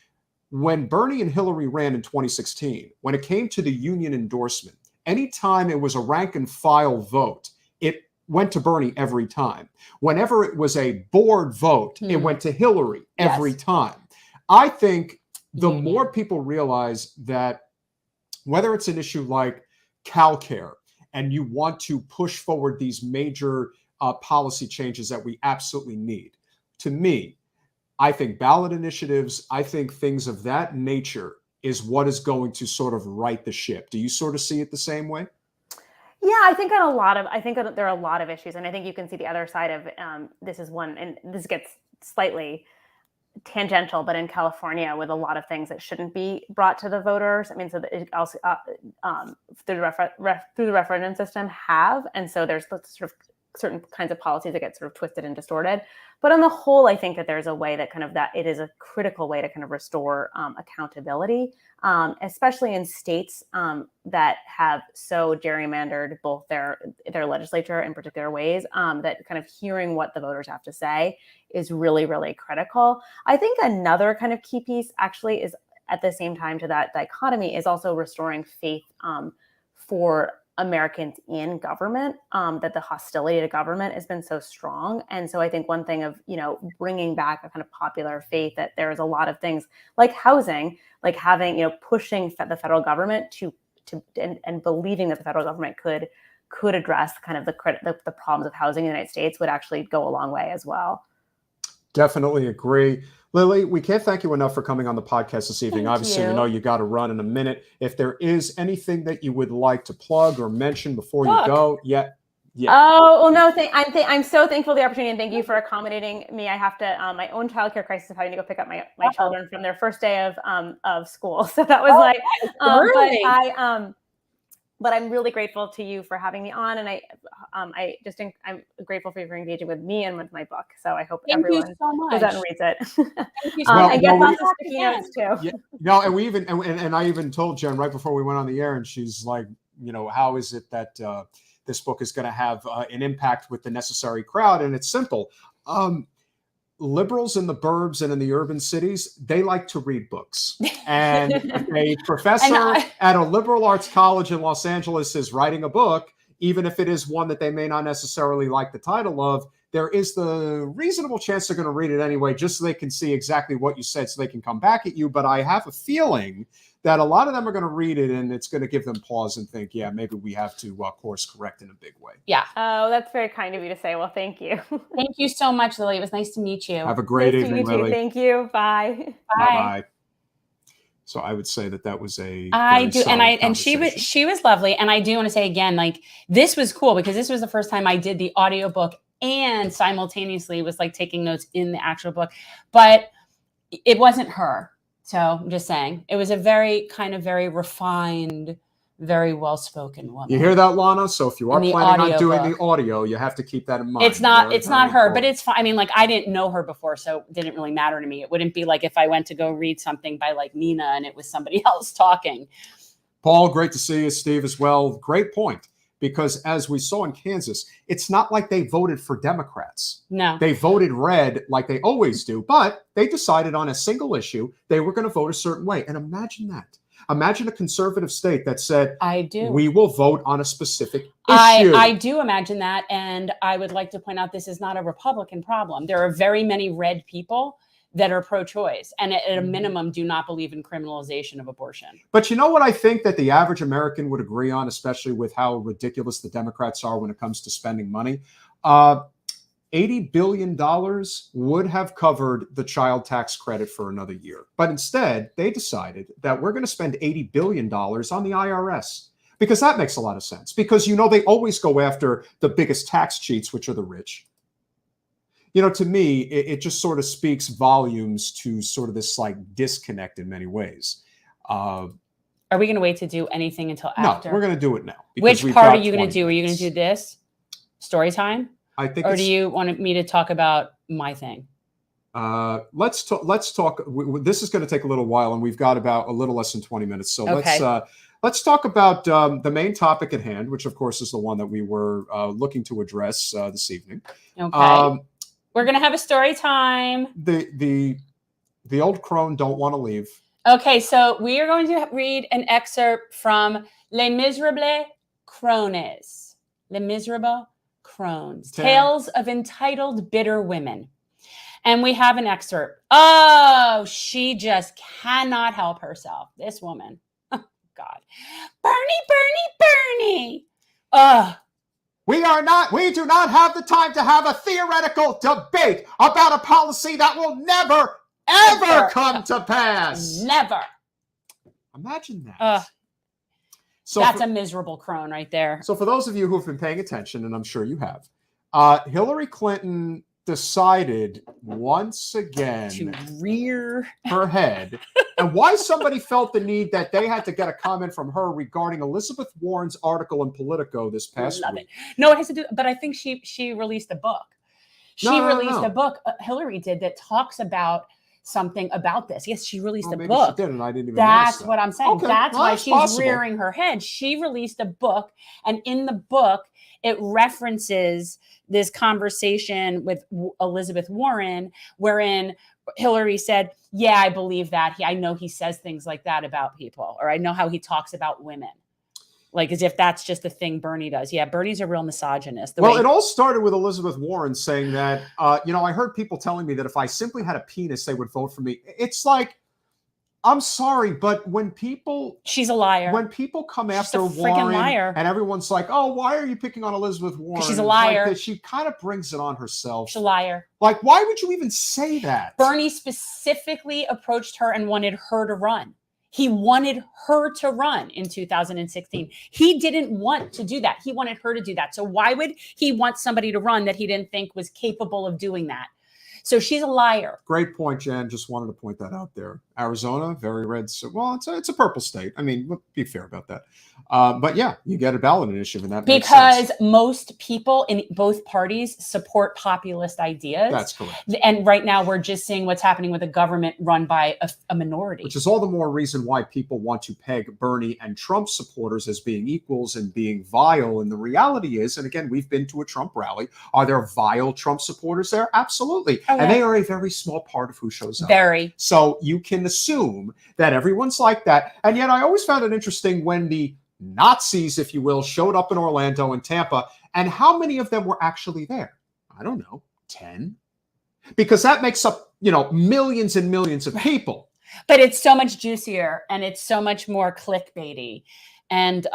when Bernie and Hillary ran in 2016, when it came to the union endorsement, anytime it was a rank and file vote, it went to Bernie every time. Whenever it was a board vote, it went to Hillary every time. I think the more people realize that whether it's an issue like CalCare and you want to push forward these major policy changes that we absolutely need, to me, I think ballot initiatives, I think things of that nature is what is going to sort of right the ship. Do you sort of see it the same way? Yeah, I think there are a lot of issues, and I think you can see the other side of this is one, and this gets slightly tangential, but in California, with a lot of things that shouldn't be brought to the voters. I mean, so that it also through the referendum system have, and so there's sort of certain kinds of policies that get sort of twisted and distorted. But on the whole, I think that there's a way that kind of that it is a critical way to kind of restore accountability, especially in states that have so gerrymandered both their legislature in particular ways, that kind of hearing what the voters have to say is really, really critical. I think another kind of key piece actually is at the same time to that dichotomy is also restoring faith for Americans in government, that the hostility to government has been so strong. And so I think one thing of, bringing back a kind of popular faith that there is a lot of things like housing, like having, pushing the federal government and believing that the federal government could address kind of the problems of housing in the United States would actually go a long way as well. Definitely agree. Lily, we can't thank you enough for coming on the podcast this evening. Obviously, we know you got to run in a minute. If there is anything that you would like to plug or mention before you go, Yeah. Oh, well, no, I'm so thankful for the opportunity, and thank you for accommodating me. I have to, my own childcare crisis of having to go pick up my children from their first day of school. So that was but I'm really grateful to you for having me on, and I'm grateful for you for engaging with me and with my book. So I hope everyone goes out and reads it. And gets lots of sticky notes too. Yeah. No, and we even and I even told Jen right before we went on the air, and she's like, how is it that this book is going to have an impact with the necessary crowd? And it's simple. Liberals in the burbs and in the urban cities, they like to read books. And if a professor at a liberal arts college in Los Angeles is writing a book, even if it is one that they may not necessarily like the title of, there is the reasonable chance they're going to read it anyway, just so they can see exactly what you said so they can come back at you. But I have a feeling that a lot of them are going to read it, and it's going to give them pause and think, yeah, maybe we have to course correct in a big way. Yeah. Oh, that's very kind of you to say. Well, thank you. Thank you so much, Lily. It was nice to meet you. Have a great evening, Lily. Thank you. Bye. Bye. So I would say that was a she was lovely. And I do want to say again, like, this was cool because this was the first time I did the audiobook and simultaneously was like taking notes in the actual book, but it wasn't her. So I'm just saying it was a very refined, very well-spoken woman. You hear that, Lana? So if you are planning on doing the audio, you have to keep that in mind. It's not her, but it's fine. I mean, like, I didn't know her before, so it didn't really matter to me. It wouldn't be like if I went to go read something by like Nina and it was somebody else talking. Paul, great to see you. Steve as well. Great point. Because as we saw in Kansas, it's not like they voted for Democrats. No. They voted red like they always do, but they decided on a single issue they were going to vote a certain way. And imagine that. Imagine a conservative state that said, we will vote on a specific issue. I do imagine that. And I would like to point out this is not a Republican problem. There are very many red people that are pro-choice and at a minimum do not believe in criminalization of abortion. But you know what I think that the average American would agree on, especially with how ridiculous the Democrats are when it comes to spending money? $80 billion would have covered the child tax credit for another year. But instead, they decided that we're going to spend $80 billion on the IRS. Because that makes a lot of sense. Because, they always go after the biggest tax cheats, which are the rich. To me, it just sort of speaks volumes to sort of this like disconnect in many ways. Are we going to wait to do anything until after? No, we're going to do it now. Which part are you going to do? Are you going to do this? Story time? I think. Or do you want me to talk about my thing? Let's talk. This is going to take a little while, and we've got about a little less than 20 minutes. So let's talk about the main topic at hand, which of course is the one that we were looking to address this evening. Okay. We're going to have a story time. The old crone don't want to leave. Okay, so we are going to read an excerpt from Les Miserables Crones. Les Miserables Crones. Tales of Entitled Bitter Women. And we have an excerpt. Oh, she just cannot help herself. This woman. Oh, God. Bernie. Ugh. We do not have the time to have a theoretical debate about a policy that will never, ever come to pass. Never. Imagine that. So that's a miserable crone right there. So for those of you who have been paying attention, and I'm sure you have, Hillary Clinton decided once again to rear her head, and why somebody felt the need that they had to get a comment from her regarding Elizabeth Warren's article in Politico this past week. No, it has to do, but I think she released a book. She released a book. Hillary did that talks about something about this. Yes, she released a book. She did, and I didn't even That's that. what I'm saying. Okay. That's why she's possible. rearing her head. She released a book, and in the book, it references this conversation with Elizabeth Warren, wherein Hillary said, yeah, I believe that. I know he says things like that about people, or I know how he talks about women. Like as if that's just a thing Bernie does. Yeah, Bernie's a real misogynist. Well, it all started with Elizabeth Warren saying that, I heard people telling me that if I simply had a penis, they would vote for me. It's like, I'm sorry, but when people... She's a liar. When people come after Warren liar. And everyone's like, oh, why are you picking on Elizabeth Warren? She's a liar. Like, she kind of brings it on herself. She's a liar. Like, why would you even say that? Bernie specifically approached her and wanted her to run. He wanted her to run in 2016. He didn't want to do that. He wanted her to do that. So why would he want somebody to run that he didn't think was capable of doing that? So she's a liar. Great point, Jen. Just wanted to point that out there. Arizona, very red. So, well, it's a purple state. I mean, let's be fair about that. But yeah, you get a ballot initiative, and that makes sense. Because most people in both parties support populist ideas. That's correct. And right now we're just seeing what's happening with a government run by a minority. Which is all the more reason why people want to peg Bernie and Trump supporters as being equals and being vile. And the reality is, and again, we've been to a Trump rally. Are there vile Trump supporters there? Absolutely. Oh, yeah. And they are a very small part of who shows up. Very. So you can assume that everyone's like that. And yet I always found it interesting when the Nazis, if you will, showed up in Orlando and Tampa, and how many of them were actually there? I don't know, 10? Because that makes up, millions and millions of people. But it's so much juicier and it's so much more clickbaity. And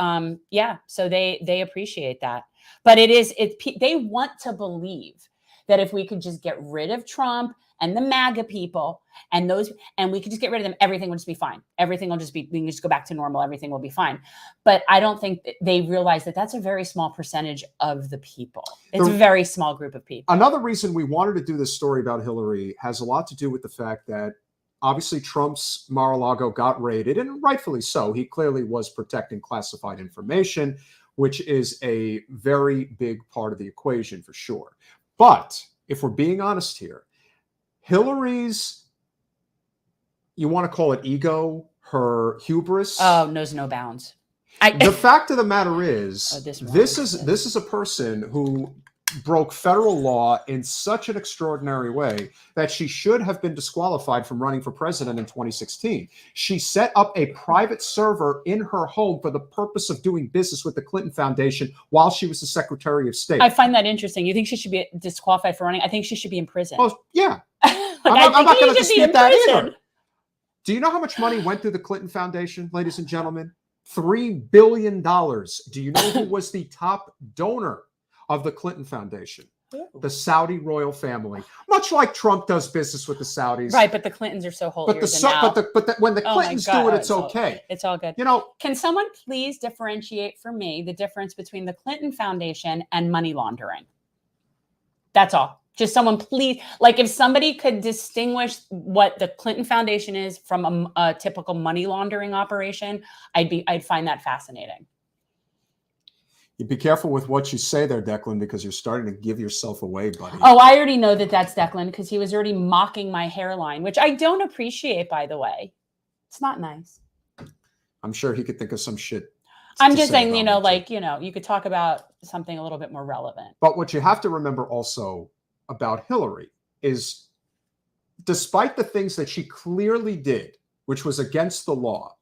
so they appreciate that. But they want to believe that if we could just get rid of Trump and the MAGA people and we could just get rid of them, everything will just be fine. Everything will just we can just go back to normal. Everything will be fine. But I don't think they realize that that's a very small percentage of the people. It's a very small group of people. Another reason we wanted to do this story about Hillary has a lot to do with the fact that obviously Trump's Mar-a-Lago got raided, and rightfully so. He clearly was protecting classified information, which is a very big part of the equation for sure. But if we're being honest here, Hillary's, you want to call it ego, her hubris. Oh, knows no bounds. The fact of the matter is, this is a person who broke federal law in such an extraordinary way that she should have been disqualified from running for president in 2016. She set up a private server in her home for the purpose of doing business with the Clinton Foundation while she was the Secretary of State. I find that interesting. You think she should be disqualified for running? I think she should be in prison. Well, yeah. I'm not going to dispute that either. Do you know how much money went through the Clinton Foundation, ladies and gentlemen? $3 billion. Do you know who was the top donor of the Clinton Foundation? The Saudi royal family, much like Trump does business with the Saudis. Right, but the Clintons are so holier than thou. But when the Clintons do it, it's okay. It's all good. Can someone please differentiate for me the difference between the Clinton Foundation and money laundering? That's all. Just someone please, like if somebody could distinguish what the Clinton Foundation is from a typical money laundering operation, I'd find that fascinating. You be careful with what you say there, Declan, because you're starting to give yourself away, buddy. Oh, I already know that that's Declan because he was already mocking my hairline, which I don't appreciate, by the way. It's not nice. I'm sure he could think of some shit. I'm just saying, you could talk about something a little bit more relevant. But what you have to remember also about Hillary is, despite the things that she clearly did, which was against the law,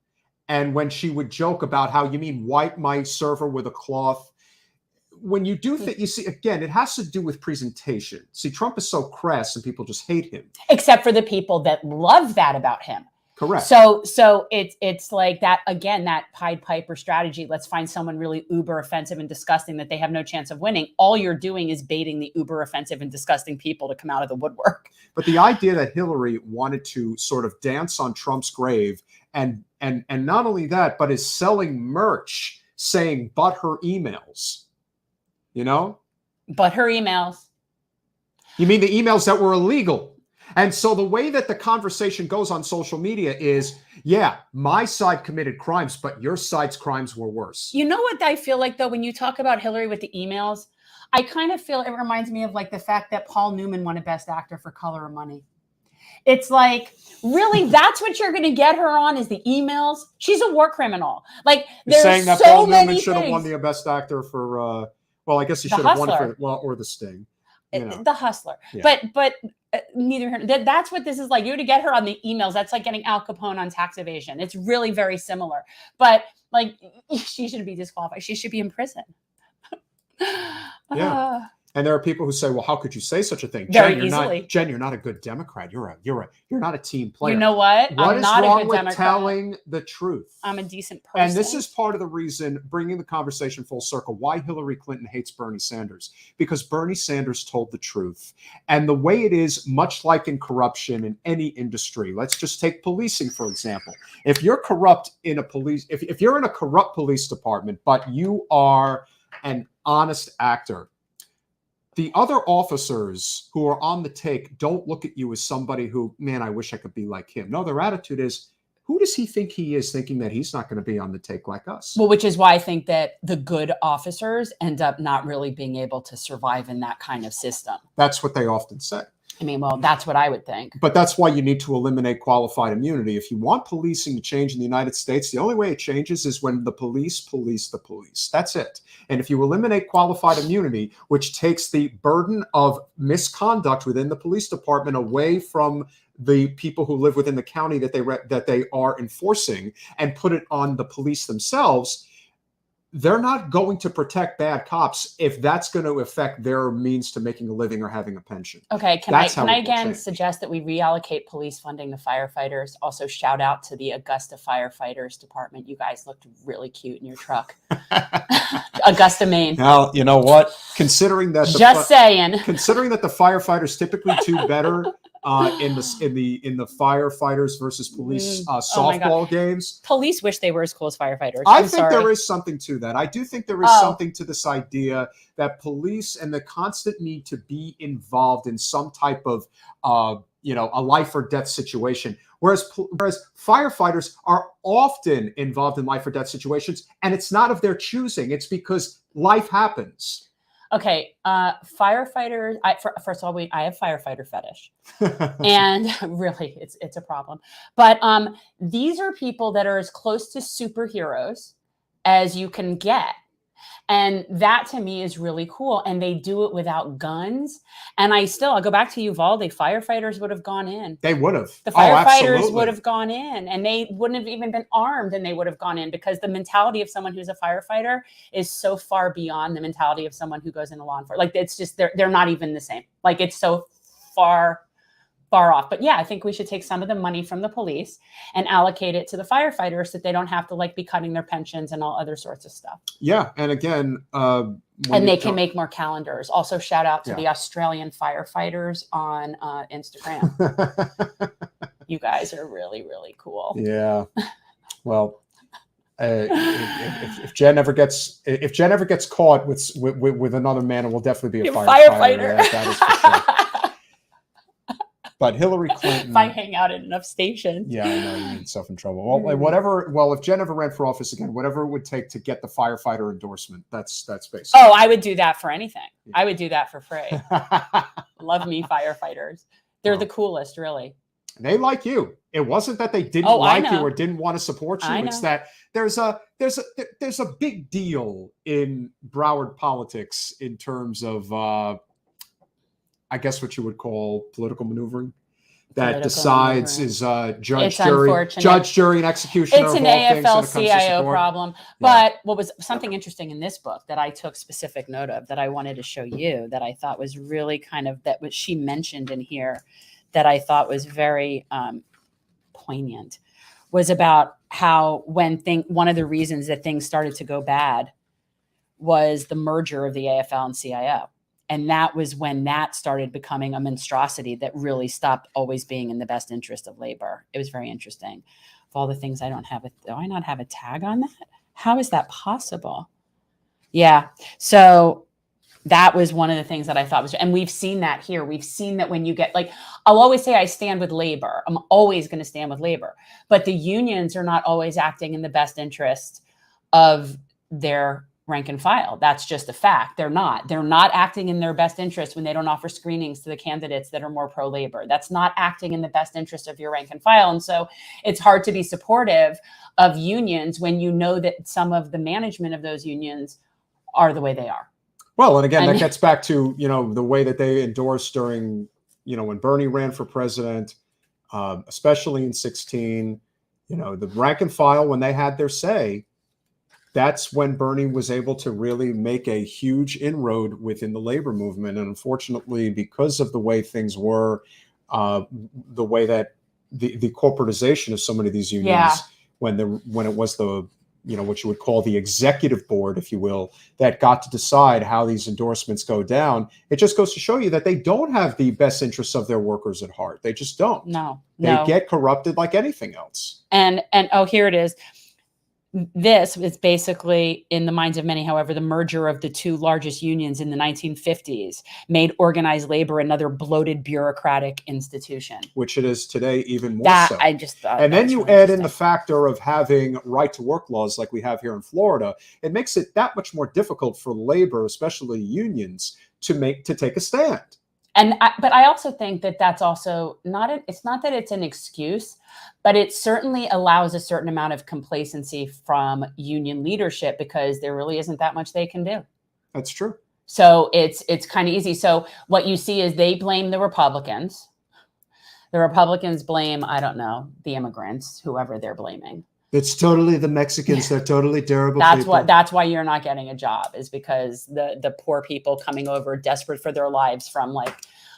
and when she would joke about how, you mean wipe my server with a cloth? When you do you see, again, it has to do with presentation. See, Trump is so crass and people just hate him. Except for the people that love that about him. Correct. So it's like that, again, that Pied Piper strategy. Let's find someone really uber offensive and disgusting that they have no chance of winning. All you're doing is baiting the uber offensive and disgusting people to come out of the woodwork. But the idea that Hillary wanted to sort of dance on Trump's grave and not only that, but is selling merch saying, but her emails, But her emails. You mean the emails that were illegal? And so the way that the conversation goes on social media is, yeah, my side committed crimes, but your side's crimes were worse. You know what I feel like, though, when you talk about Hillary with the emails, I kind of feel it reminds me of like the fact that Paul Newman won a Best Actor for Color of Money. It's like, really, that's what you're going to get her on is the emails? She's a war criminal. Like, there's saying that so Paul many Newman should have things. won the Best Actor for, I guess he should have won for, or The Sting. The Hustler. Yeah. But neither her. That's what this is like. You to get her on the emails. That's like getting Al Capone on tax evasion. It's really very similar. But like, she should be disqualified. She should be in prison. Yeah. And there are people who say, well, how could you say such a thing? Very Jen, easily. Jen, you're not a good Democrat. You're not a team player. You know what? What I'm is not wrong a good with Democrat. telling the truth? I'm a decent person. And this is part of the reason, bringing the conversation full circle, why Hillary Clinton hates Bernie Sanders. Because Bernie Sanders told the truth. And the way it is, much like in corruption in any industry, let's just take policing, for example. If you're corrupt in a police, if you're in a corrupt police department, but you are an honest actor, the other officers who are on the take don't look at you as somebody who, man, I wish I could be like him. No, their attitude is, who does he think he is, thinking that he's not going to be on the take like us? Well, which is why I think that the good officers end up not really being able to survive in that kind of system. That's what they often say. I mean, well, that's what I would think. But that's why you need to eliminate qualified immunity. If you want policing to change in the United States, the only way it changes is when the police police the police. That's it. And if you eliminate qualified immunity, which takes the burden of misconduct within the police department away from the people who live within the county that they are enforcing, and put it on the police themselves, they're not going to protect bad cops if that's going to affect their means to making a living or having a pension. Okay, can I again suggest that we reallocate police funding to firefighters? Also, shout out to the Augusta Firefighters Department. You guys looked really cute in your truck. Augusta, Maine. Now, you know what? Considering that considering that the firefighters typically do better in the firefighters versus police softball games. Police wish they were as cool as firefighters. I think there is something to that. I do think there is something to this idea that police and the constant need to be involved in some type of a life or death situation. Whereas firefighters are often involved in life or death situations, and it's not of their choosing. It's because life happens. Okay, firefighters. First of all, I have firefighter fetish, and really, it's a problem. But these are people that are as close to superheroes as you can get, and that to me is really cool. And they do it without guns. And I'll go back to Uvalde. Firefighters would have gone in. They would have. The firefighters would have gone in, and they wouldn't have even been armed, and they would have gone in, because the mentality of someone who's a firefighter is so far beyond the mentality of someone who goes into law enforcement. Like, it's just they're not even the same. Like, it's so far off. But yeah, I think we should take some of the money from the police and allocate it to the firefighters, so that they don't have to be cutting their pensions and all other sorts of stuff. Yeah, and again, and they can make more calendars. Also, shout out to the Australian firefighters on Instagram. You guys are really, really cool. Yeah. Well, if Jen ever gets caught with another man, it will definitely be a firefighter. That is for sure. But Hillary Clinton. If I hang out at enough stations. Yeah, I know, you get yourself in trouble. Well, if Jen ever ran for office again, whatever it would take to get the firefighter endorsement, that's basically. Oh, I would do that for anything. Yeah. I would do that for free. Love me firefighters. They're the coolest, really. They like you. It wasn't that they didn't like you or didn't want to support you. It's that there's a big deal in Broward politics in terms of I guess what you would call political maneuvering that decides is judge, jury, and executioner. It's an AFL-CIO problem. But what was something interesting in this book that I took specific note of that I wanted to show you, that I thought was really she mentioned in here, that I thought was very poignant, was about how one of the reasons that things started to go bad was the merger of the AFL and CIO. And that was when that started becoming a monstrosity that really stopped always being in the best interest of labor. It was very interesting. Of all the things do I not have a tag on that? How is that possible? Yeah. So that was one of the things that I thought was, and we've seen that here. We've seen that when you get I'll always say I stand with labor. I'm always going to stand with labor, but the unions are not always acting in the best interest of their rank and file. That's just a fact. They're not acting in their best interest when they don't offer screenings to the candidates that are more pro-labor. That's not acting in the best interest of your rank and file. And so it's hard to be supportive of unions when you know that some of the management of those unions are the way they are. Well, and again, that gets back to, the way that they endorsed during, when Bernie ran for president, especially in 2016, the rank and file, when they had their say, that's when Bernie was able to really make a huge inroad within the labor movement. And unfortunately, because of the way things were, the way that the corporatization of so many of these unions, when it was the, what you would call the executive board, if you will, that got to decide how these endorsements go down, it just goes to show you that they don't have the best interests of their workers at heart. They just don't. They get corrupted like anything else. And oh, here it is. This is basically, in the minds of many, however, the merger of the two largest unions in the 1950s made organized labor another bloated bureaucratic institution. Which it is today, even more so. I just thought. And then you add in the factor of having right to work laws like we have here in Florida. It makes it that much more difficult for labor, especially unions, to take a stand. But I also think that that's also it's not that it's an excuse, but it certainly allows a certain amount of complacency from union leadership, because there really isn't that much they can do. That's true. So it's kind of easy. So what you see is they blame the Republicans. The Republicans blame, I don't know, the immigrants, whoever they're blaming. It's totally the Mexicans. They're totally terrible people. That's why you're not getting a job, is because the poor people coming over desperate for their lives from like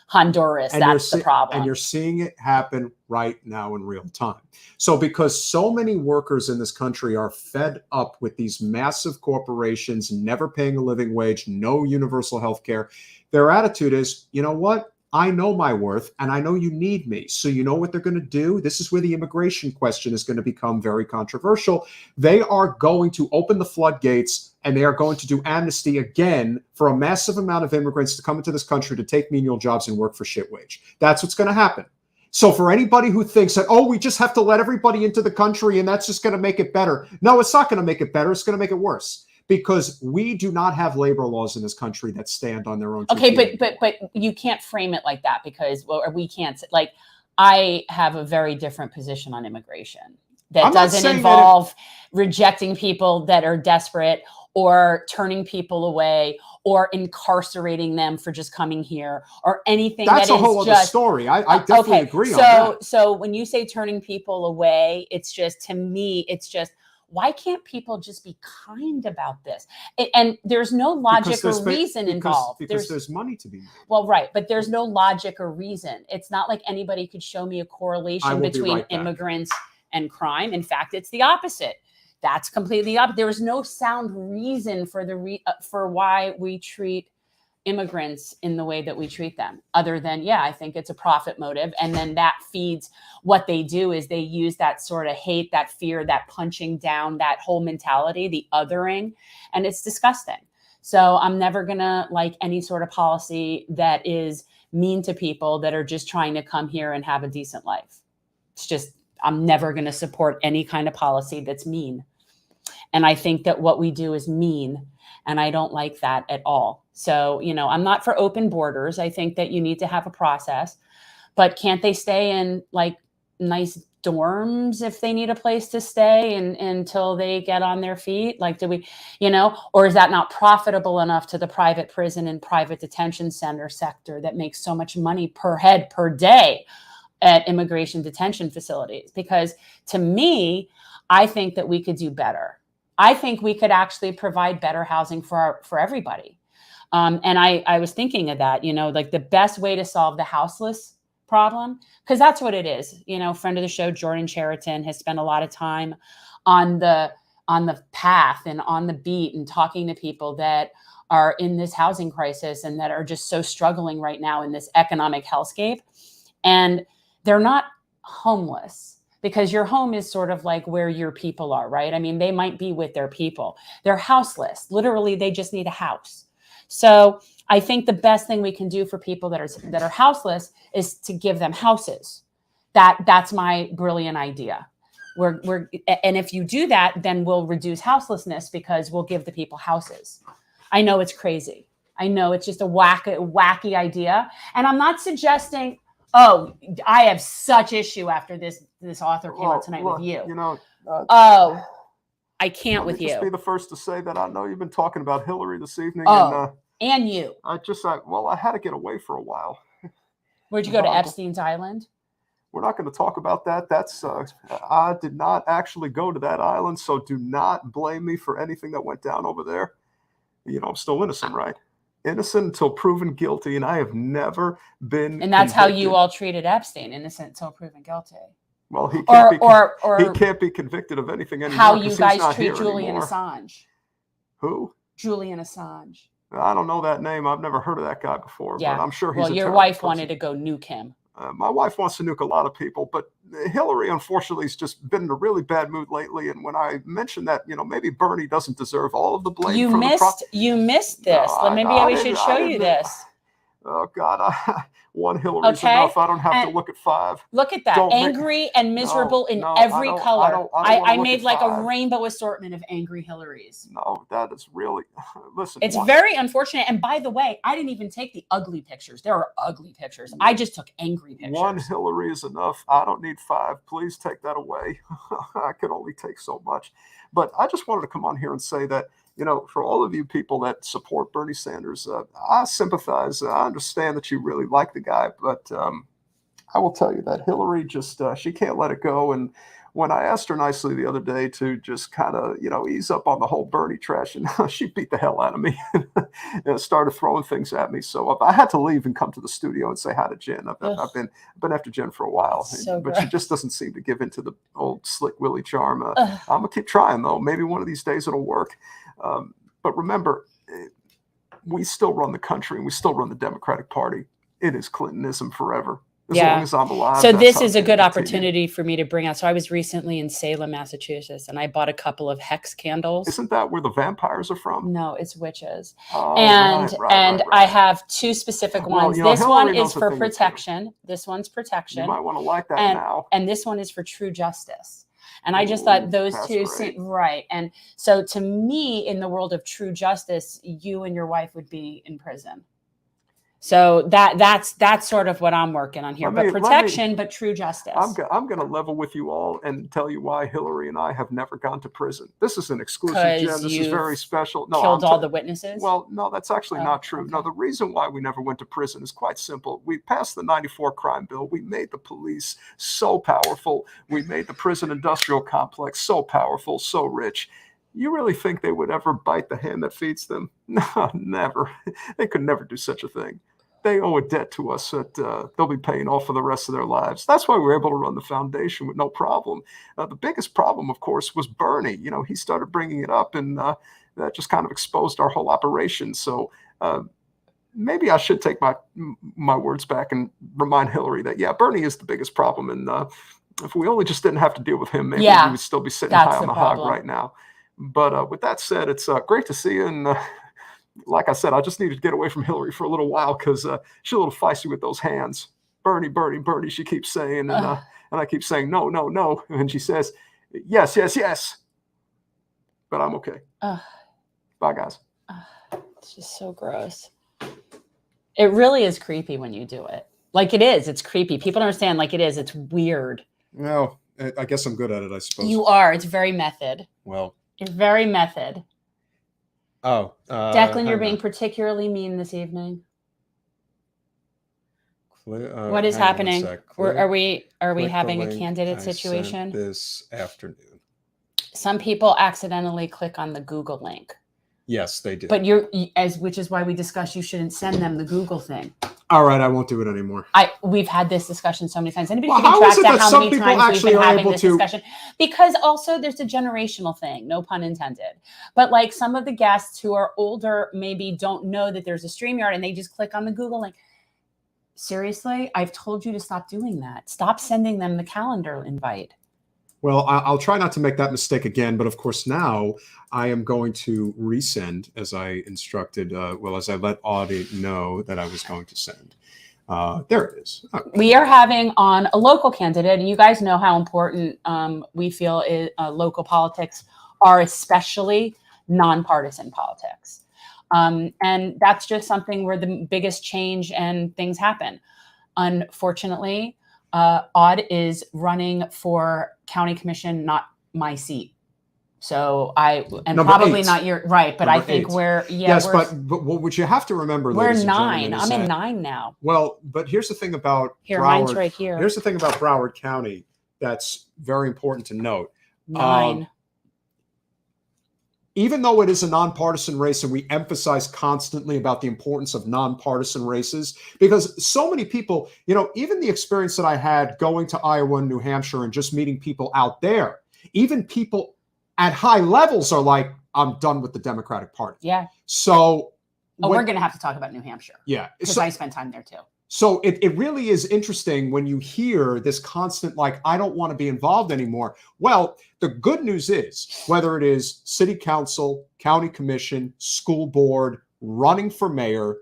Honduras, that's the problem. And you're seeing it happen right now in real time. So because so many workers in this country are fed up with these massive corporations never paying a living wage, no universal health care, their attitude is, you know what? I know my worth, and I know you need me. So you know what they're going to do? This is where the immigration question is going to become very controversial. They are going to open the floodgates, and they are going to do amnesty again for a massive amount of immigrants to come into this country to take menial jobs and work for shit wage. That's what's going to happen. So for anybody who thinks that, oh, we just have to let everybody into the country and that's just going to make it better. No, it's not going to make it better. It's going to make it worse. Because we do not have labor laws in this country that stand on their own. Okay, but you can't frame it like that, because we can't. Like, I have a very different position on immigration that doesn't involve rejecting people that are desperate, or turning people away, or incarcerating them for just coming here, or anything. That's a whole other story. I definitely agree on that. So when you say turning people away, it's just, to me, it's just, why can't people just be kind about this? And there's no logic or reason involved. Because there's money to be made. Well, right. But there's no logic or reason. It's not like anybody could show me a correlation between immigrants and crime. In fact, it's the opposite. That's completely opposite. There is no sound reason for why we treat immigrants in the way that we treat them, other than, I think it's a profit motive. And then that feeds what they do, is they use that sort of hate, that fear, that punching down, that whole mentality, the othering, and it's disgusting. So I'm never gonna like any sort of policy that is mean to people that are just trying to come here and have a decent life. It's just, I'm never gonna support any kind of policy that's mean. And I think that what we do is mean, and I don't like that at all. So, I'm not for open borders. I think that you need to have a process, but can't they stay in like nice dorms if they need a place to stay until they get on their feet? Like, do we, or is that not profitable enough to the private prison and private detention center sector that makes so much money per head per day at immigration detention facilities? Because to me, I think that we could do better. I think we could actually provide better housing for everybody. And I was thinking of that, like the best way to solve the houseless problem, because that's what it is. Friend of the show, Jordan Cheriton, has spent a lot of time on the path and on the beat and talking to people that are in this housing crisis and that are just so struggling right now in this economic hellscape. And they're not homeless, because your home is sort of like where your people are, right? I mean, they might be with their people. They're houseless. Literally, they just need a house. So I think the best thing we can do for people that are houseless is to give them houses. That's my brilliant idea. And if you do that, then we'll reduce houselessness, because we'll give the people houses. I know it's crazy. I know it's just a wacky idea. And I'm not suggesting, I have such issue after this author came out tonight with you. I can't with you. Just be the first to say that I know you've been talking about Hillary this evening. And you. I had to get away for a while. Where'd you go, to Epstein's Island? We're not going to talk about that. That's I did not actually go to that island, so do not blame me for anything that went down over there. I'm still innocent, right? Innocent until proven guilty, and I have never been. And that's convicted. How you all treated Epstein, innocent until proven guilty. Well, he can't be convicted of anything anymore. How you guys treat Julian Assange? Who? Julian Assange. I don't know that name. I've never heard of that guy before. Yeah. But I'm sure he's. Well, your wife wanted to go nuke him. My wife wants to nuke a lot of people, but Hillary, unfortunately, has just been in a really bad mood lately. And when I mentioned that, maybe Bernie doesn't deserve all of the blame. You missed this. No, maybe we should show you this. Oh God, one Hillary's enough. I don't have to look at 5. Look at that, angry and miserable in every color. I made like 5. A rainbow assortment of angry Hillarys. No, that is really, listen. It's very unfortunate. And by the way, I didn't even take the ugly pictures. There are ugly pictures. I just took angry pictures. One Hillary is enough. I don't need 5. Please take that away. I can only take so much. But I just wanted to come on here and say that, for all of you people that support Bernie Sanders, I sympathize. I understand that you really like the guy, but I will tell you that Hillary just, she can't let it go. And when I asked her nicely the other day to just kind of, ease up on the whole Bernie trash, and she beat the hell out of me and started throwing things at me. So I had to leave and come to the studio and say hi to Jen. I've been after Jen for a while, but she just doesn't seem to give into the old slick Willie charm. I'm going to keep trying, though. Maybe one of these days it'll work. But remember, we still run the country and we still run the Democratic Party. It is Clintonism forever. As long as I'm alive. So this is a good opportunity for me to bring out. So I was recently in Salem, Massachusetts, and I bought a couple of hex candles. Isn't that where the vampires are from? No, it's witches. Right. I have 2 specific ones. This one is for protection. This one's protection. You might want to like that now. And this one is for true justice. And I just thought those 2 seem right. And so to me, in the world of true justice, you and your wife would be in prison. So that's sort of what I'm working on here. But protection, but true justice. I'm going to level with you all and tell you why Hillary and I have never gone to prison. This is an exclusive, Jen. This is very special. No, killed all the witnesses? Well, no, that's actually not true. Okay. No, the reason why we never went to prison is quite simple. We passed the 94 crime bill. We made the police so powerful. We made the prison industrial complex so powerful, so rich. You really think they would ever bite the hand that feeds them? No, never. They could never do such a thing. They owe a debt to us that they'll be paying off for the rest of their lives. That's why we were able to run the foundation with no problem. The biggest problem, of course, was Bernie. He started bringing it up, and that just kind of exposed our whole operation. So maybe I should take my words back and remind Hillary that, Bernie is the biggest problem. And if we only just didn't have to deal with him, maybe we would still be sitting high on the hog right now. But with that said, it's great to see you. And like I said, I just needed to get away from Hillary for a little while because she's a little feisty with those hands. Bernie, Bernie, Bernie, she keeps saying, and I keep saying, no, no, no. And she says, yes, yes, yes. But I'm okay. Bye, guys. It's just so gross. It really is creepy when you do it. Like it is. It's creepy. People don't understand like it is. It's weird. Well, I guess I'm good at it, I suppose. You are. It's very method. Well. You're very method. Oh, Declan, you're being particularly mean this evening. What is happening? Are we having a candidate situation this afternoon? Some people accidentally click on the Google link. Yes, they do. But which is why we discussed you shouldn't send them the Google thing. All right, I won't do it anymore. We've had this discussion so many times. Anybody keeping track of how many times we've been having this discussion? Because also there's a generational thing, no pun intended. But like some of the guests who are older maybe don't know that there's a StreamYard and they just click on the Google link. Seriously, I've told you to stop doing that. Stop sending them the calendar invite. Well, I'll try not to make that mistake again. But of course, now I am going to resend as I instructed, as I let Aude know that I was going to send. There it is. Okay. We are having on a local candidate, and you guys know how important we feel local politics are, especially nonpartisan politics. And that's just something where the biggest change and things happen. Unfortunately, Aude is running for county commission, not my seat. So Number probably 8. not your right, but Number I think 8. we're yes, but what you have to remember, we're ladies and 9. gentlemen, I'm in 9 now. Well, but here's the thing about mine's Broward. right here. Here's the thing about Broward County that's very important to note. 9. Even though it is a nonpartisan race, and we emphasize constantly about the importance of nonpartisan races, because so many people, even the experience that I had going to Iowa and New Hampshire and just meeting people out there, even people at high levels are like, I'm done with the Democratic Party. Yeah. So we're going to have to talk about New Hampshire. Yeah. Because I spent time there too. So it really is interesting when you hear this constant, like, I don't want to be involved anymore. Well, the good news is, whether it is city council, county commission, school board, running for mayor,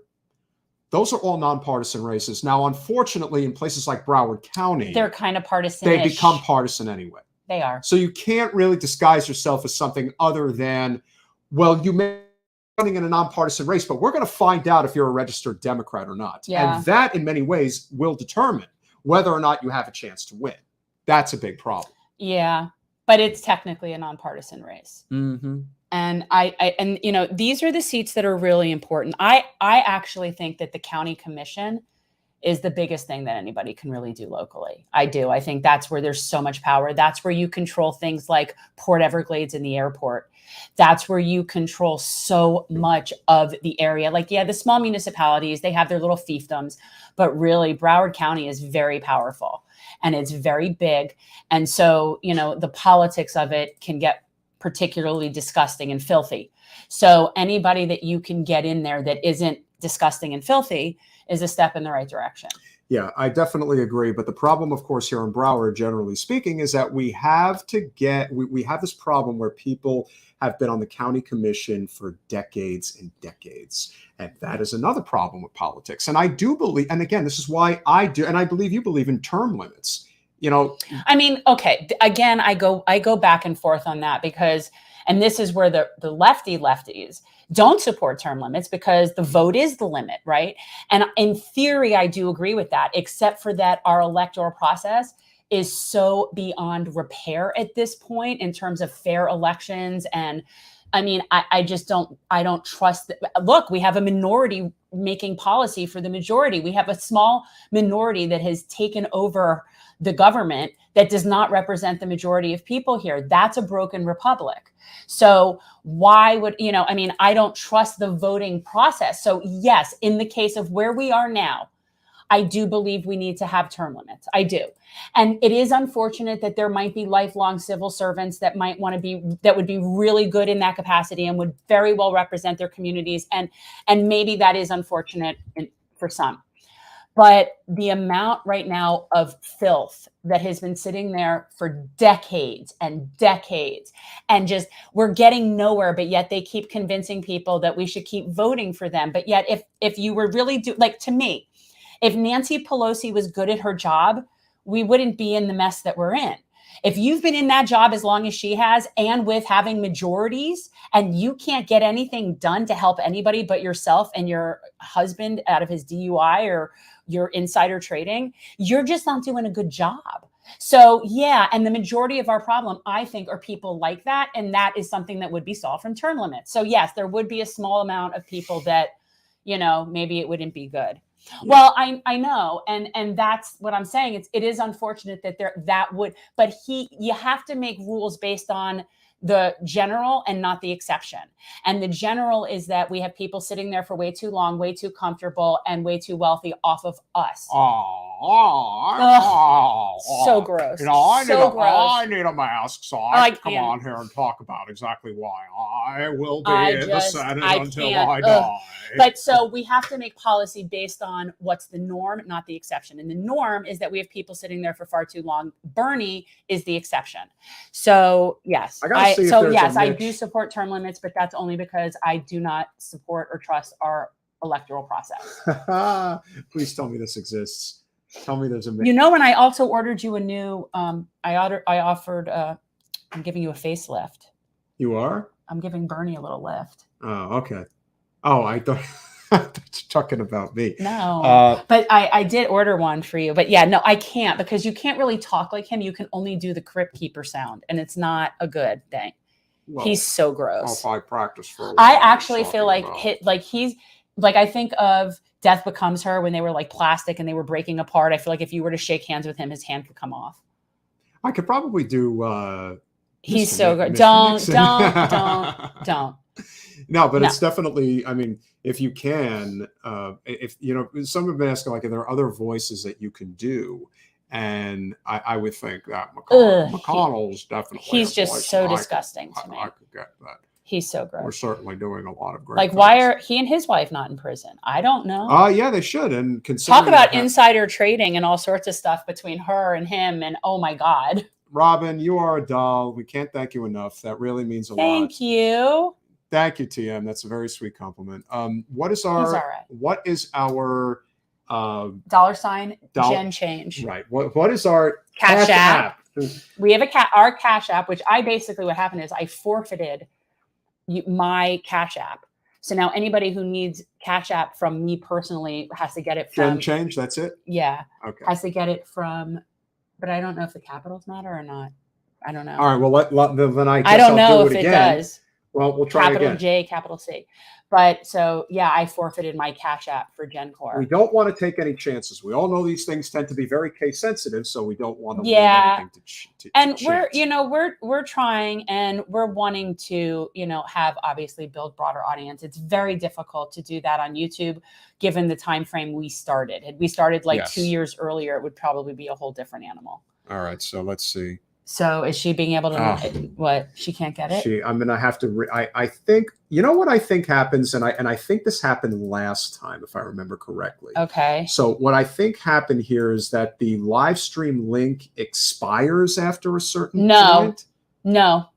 those are all nonpartisan races. Now, unfortunately, in places like Broward County, they're kind of partisan. They become partisan anyway. They are. So you can't really disguise yourself as something other than, well, you may running in a nonpartisan race, but we're going to find out if you're a registered Democrat or not. Yeah. And that, in many ways, will determine whether or not you have a chance to win. That's a big problem. Yeah, but it's technically a nonpartisan race. Mm-hmm. And these are the seats that are really important. I actually think that the county commission is the biggest thing that anybody can really do locally. I do. I think that's where there's so much power. That's where you control things like Port Everglades and the airport. That's where you control so much of the area. Like, yeah, the small municipalities, they have their little fiefdoms, but really Broward County is very powerful and it's very big. And so, the politics of it can get particularly disgusting and filthy. So anybody that you can get in there that isn't disgusting and filthy is a step in the right direction. Yeah, I definitely agree. But the problem, of course, here in Broward, generally speaking, is that we have this problem where people have been on the county commission for decades and decades. And that is another problem with politics. And I do believe, and again, this is why I do, and I believe you believe in term limits. I mean, okay, again, I go back and forth on that because, and this is where the lefties don't support term limits because the vote is the limit, right? And in theory, I do agree with that, except for that our electoral process is so beyond repair at this point in terms of fair elections. And I mean, I don't trust that. Look, we have a minority making policy for the majority. We have a small minority that has taken over the government that does not represent the majority of people here. That's a broken republic. So why would, I don't trust the voting process. So yes, in the case of where we are now, I do believe we need to have term limits. I do. And it is unfortunate that there might be lifelong civil servants that would be really good in that capacity and would very well represent their communities. And maybe that is unfortunate for some. But the amount right now of filth that has been sitting there for decades and decades, and just we're getting nowhere, but yet they keep convincing people that we should keep voting for them. But yet if you were really to me, if Nancy Pelosi was good at her job, we wouldn't be in the mess that we're in. If you've been in that job as long as she has, and with having majorities, and you can't get anything done to help anybody but yourself and your husband out of his DUI or your insider trading, you're just not doing a good job. So yeah, and the majority of our problem, I think, are people like that. And that is something that would be solved from term limits. So yes, there would be a small amount of people that, maybe it wouldn't be good. Yeah. Well, I know. And that's what I'm saying. It is unfortunate that you have to make rules based on the general and not the exception. And the general is that we have people sitting there for way too long, way too comfortable, and way too wealthy off of us. So gross. I need a mask, so I come on here and talk about exactly why I will be in the Senate until I die. But so we have to make policy based on what's the norm, not the exception. And the norm is that we have people sitting there for far too long. Bernie is the exception. So yes, I do support term limits, but that's only because I do not support or trust our electoral process. Please tell me this exists. Tell me there's a mix. And I also ordered you a new, I'm giving you a facelift. You are? I'm giving Bernie a little lift. Oh, okay. Oh, I thought you're talking about me. No, but I did order one for you. But yeah, no, I can't, because you can't really talk like him. You can only do the crypt keeper sound, and it's not a good thing. he's so gross. If I practice for a while, I actually feel like I think of Death Becomes Her when they were like plastic and they were breaking apart. I feel like if you were to shake hands with him, his hand could come off. I could probably do. He's so good. Don't. No, but it's definitely. I mean, if you can, if you know, some have been asking like, are there other voices that you can do? And I would think that McConnell's definitely. He's just so disgusting to me. I could get that. He's so gross. We're certainly doing a lot of great. Like, why are he and his wife not in prison? I don't know. Yeah, they should. And talk about insider trading and all sorts of stuff between her and him. And oh my God, Robin, you are a doll. We can't thank you enough. That really means a lot. Thank you. Thank you, TM. That's a very sweet compliment. What is our $$ Jen change? Right. What is our Cash App? We have our Cash App, which what happened is I forfeited my Cash App. So now anybody who needs Cash App from me personally has to get it from Jen change. That's it. Yeah. Okay. Has to get it from, but I don't know if the capitals matter or not. I don't know. All right. Well, then I don't know if it does. Well, we'll try capital again. J, capital C. But so, yeah, I forfeited my Cash App for GenCorp. We don't want to take any chances. We all know these things tend to be very case sensitive, so we don't want to leave anything to and chance. we're trying and we're wanting to, have obviously build broader audience. It's very difficult to do that on YouTube, given the time frame we started. Had we started 2 years earlier, it would probably be a whole different animal. All right, so let's see. So is she being able to what? She can't get it? I'm gonna have to I think what I think happens, and I think this happened last time, if I remember correctly. Okay. So what I think happened here is that the live stream link expires after a certain point. No,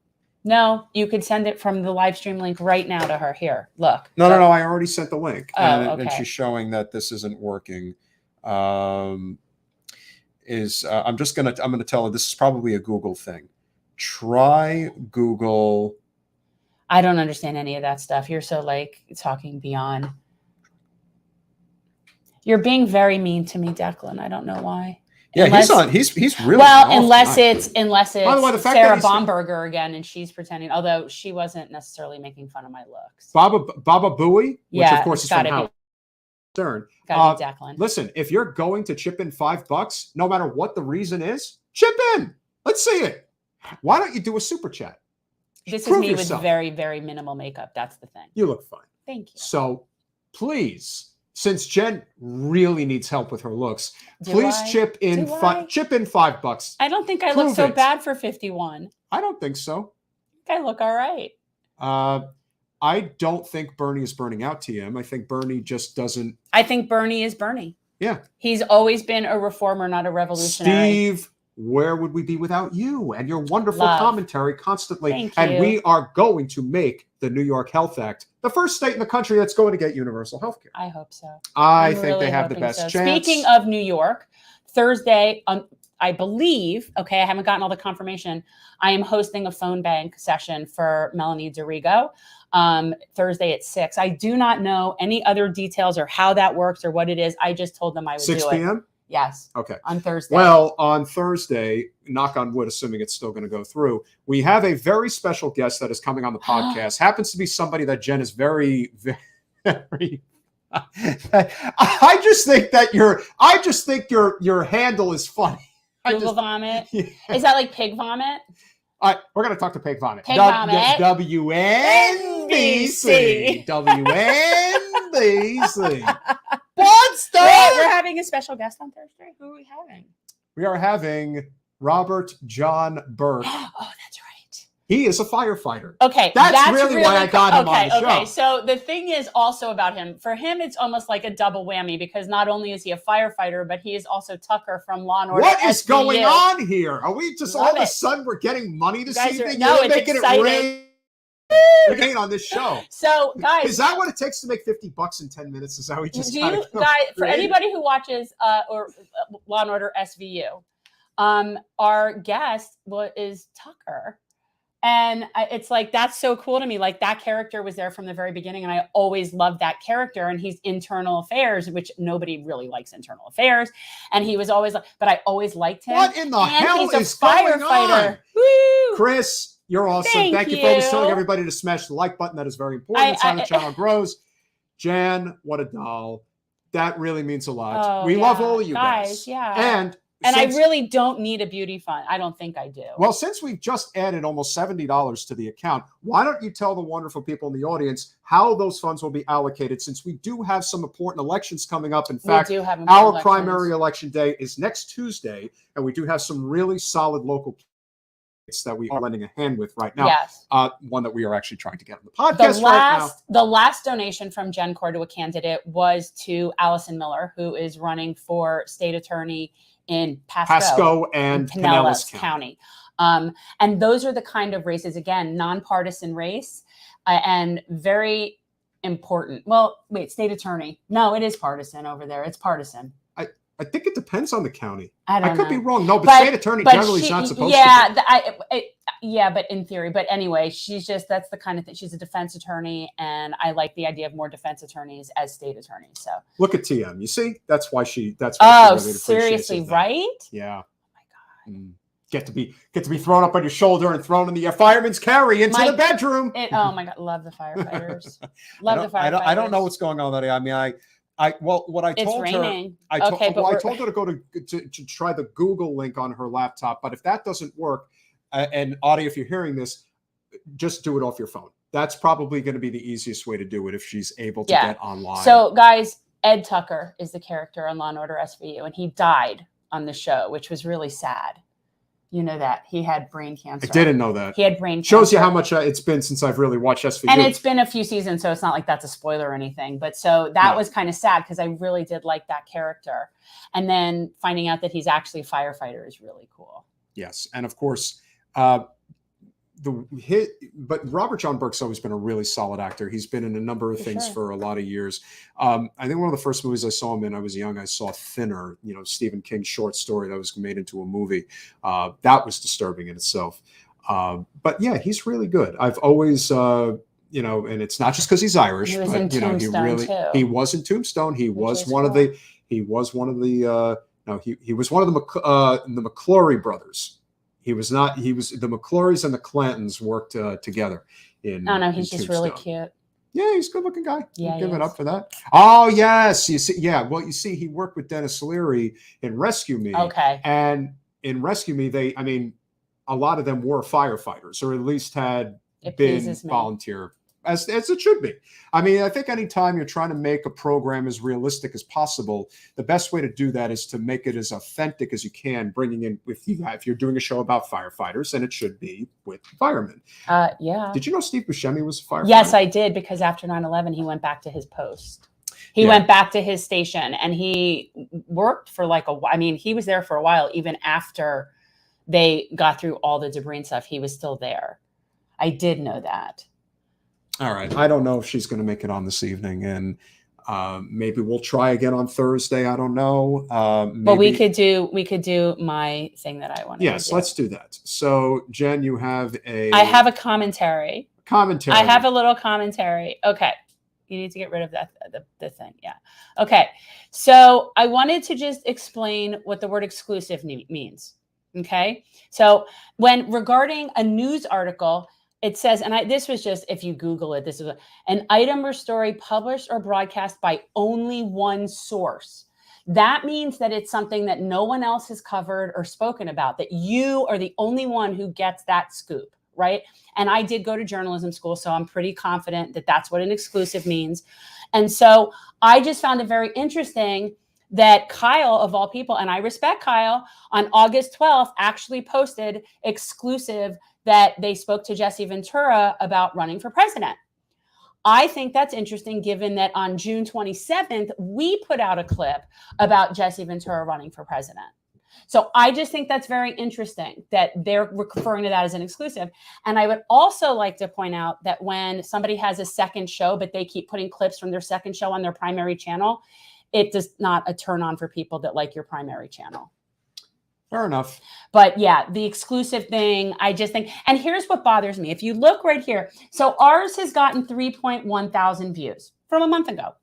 you could send it from the live stream link right now to her. Here, look. No, I already sent the link. Okay. And she's showing that this isn't working. I'm gonna tell her this is probably a Google thing. Try Google. I don't understand any of that stuff. You're so talking beyond. You're being very mean to me, Declan. I don't know why. Yeah, he's really unless it's By the way, the fact Sarah Bomberger again, and she's pretending, although she wasn't necessarily making fun of my looks. Baba Booey, which of course is from Howard Stern. Gotta be Declan. Listen, if you're going to chip in $5, no matter what the reason is, chip in. Let's see it. Why don't you do a super chat? This is me with very, very minimal makeup. That's the thing. You look fine. Thank you. So please, since Jen really needs help with her looks, please chip in $5. I don't think I look so bad for 51. I don't think so. I look all right. I don't think Bernie is burning out, TM. I think Bernie just doesn't. I think Bernie is Bernie. Yeah. He's always been a reformer, not a revolutionary. Steve, where would we be without you and your wonderful commentary constantly? Thank and you. We are going to make the New York Health Act the first state in the country that's going to get universal health care. I hope so. I think they have the best chance. Speaking of New York, Thursday, I believe, I haven't gotten all the confirmation, I am hosting a phone bank session for Melanie Dorigo Thursday at 6. I do not know any other details or how that works or what it is. I just told them I would do it. 6 p.m.? Yes. Okay. On Thursday. Well, on Thursday, knock on wood, assuming it's still going to go through, we have a very special guest that is coming on the podcast. Happens to be somebody that Jen is very, very. I just think your handle is funny. Google vomit. Yeah. Is that like pig vomit? All right, we're going to talk to Pig Vomit. Pig Vomit. WNBC. WNBC. We're having a special guest on Thursday. Who are we having? We are having Robert John Burke. Oh, that's right. He is a firefighter. Okay. That's really why I got him on the show. Okay. So the thing is also about him. For him, it's almost like a double whammy because not only is he a firefighter, but he is also Tucker from Law & Order. What is going on here? Are we just all of a sudden we're getting money this evening? You're making it rain again on this show. So, guys, is that what it takes to make $50 in 10 minutes? Is that we just for anybody who watches Law & Order SVU, our guest is Tucker. And it's like, that's so cool to me. Like that character was there from the very beginning. And I always loved that character. And he's internal affairs, which nobody really likes internal affairs. And he was always like, but I always liked him. What in the hell he's a is going on? Woo! Chris, You're awesome. Thank you, folks. Telling everybody to smash the like button. That is very important. That's how the channel grows. Jan, what a doll. That really means a lot. We love all of you guys. Yeah. And I really don't need a beauty fund. I don't think I do. Well, since we've just added almost $70 to the account, why don't you tell the wonderful people in the audience how those funds will be allocated, since we do have some important elections coming up. In fact, our primary election day is next Tuesday, and we do have some really solid local candidates that we are lending a hand with right now. Yes. One that we are actually trying to get on the podcast right now. The last donation from GenCorp to a candidate was to Allison Miller, who is running for state attorney in Pasco and Pinellas County. And those are the kind of races, again, nonpartisan race and very important. Well, wait, state attorney. No, it is partisan over there. It's partisan. I think it depends on the county. I could be wrong. No, but state attorney generally is not supposed to. Yeah, but in theory. But anyway, that's the kind of thing. She's a defense attorney, and I like the idea of more defense attorneys as state attorneys. So look at TM. You see, that's why she really seriously, right? Yeah. Oh my God. Get to be thrown up on your shoulder and thrown in the fireman's carry into the bedroom. Oh my God, love the firefighters. Love the firefighters. I don't know what's going on with that. I mean, what I told her, I told her to go to try the Google link on her laptop. But if that doesn't work, and Aude, if you're hearing this, just do it off your phone. That's probably going to be the easiest way to do it if she's able to get online. So, guys, Ed Tucker is the character on Law and Order SVU, and he died on the show, which was really sad. You know that he had brain cancer. I didn't know that. He had brain cancer. Shows you how much it's been since I've really watched SVU. And it's been a few seasons, so it's not like that's a spoiler or anything. But so that was kind of sad because I really did like that character. And then finding out that he's actually a firefighter is really cool. Yes. And of course, but Robert John Burke's always been a really solid actor. He's been in a number of things for a lot of years. I think one of the first movies I saw him in, I was young, I saw Thinner, Stephen King's short story that was made into a movie. That was disturbing in itself. But yeah, he's really good. I've always, and it's not just because he's Irish, he was in Tombstone. He was one of the McClory brothers. He was the McClorys and the Clantons worked together in. Oh no, he's just really cute. Yeah, he's a good looking guy. Yeah, give it up for that. Oh yes, you see, yeah. Well, you see, he worked with Dennis Leary in Rescue Me. Okay. And in Rescue Me, a lot of them were firefighters, or at least had been volunteer, as it should be. I mean, I think anytime you're trying to make a program as realistic as possible, the best way to do that is to make it as authentic as you can, bringing in if you're doing a show about firefighters, then it should be with firemen. Yeah. Did you know Steve Buscemi was a firefighter? Yes, I did, because after 9/11, he went back to his post. He went back to his station, and he worked for he was there for a while, even after they got through all the debris and stuff. He was still there. I did know that. All right. I don't know if she's going to make it on this evening, and maybe we'll try again on Thursday. I don't know. But we could do my thing that I want to do. Yes, let's do that. So, Jen, you have I have a commentary. I have a little commentary. Okay. You need to get rid of the thing. Yeah. Okay. So I wanted to just explain what the word exclusive means. Okay. So regarding a news article, it says, and this was just, if you Google it, this is an item or story published or broadcast by only one source. That means that it's something that no one else has covered or spoken about, that you are the only one who gets that scoop, right? And I did go to journalism school, so I'm pretty confident that that's what an exclusive means. And so I just found it very interesting that Kyle, of all people, and I respect Kyle, on August 12th actually posted exclusive that they spoke to Jesse Ventura about running for president. I think that's interesting, given that on June 27th, we put out a clip about Jesse Ventura running for president. So I just think that's very interesting that they're referring to that as an exclusive. And I would also like to point out that when somebody has a second show, but they keep putting clips from their second show on their primary channel, it does not a turn on for people that like your primary channel. Fair enough. But yeah, the exclusive thing, I just think, and here's what bothers me. If you look right here, so ours has gotten 3.1 thousand views from a month ago.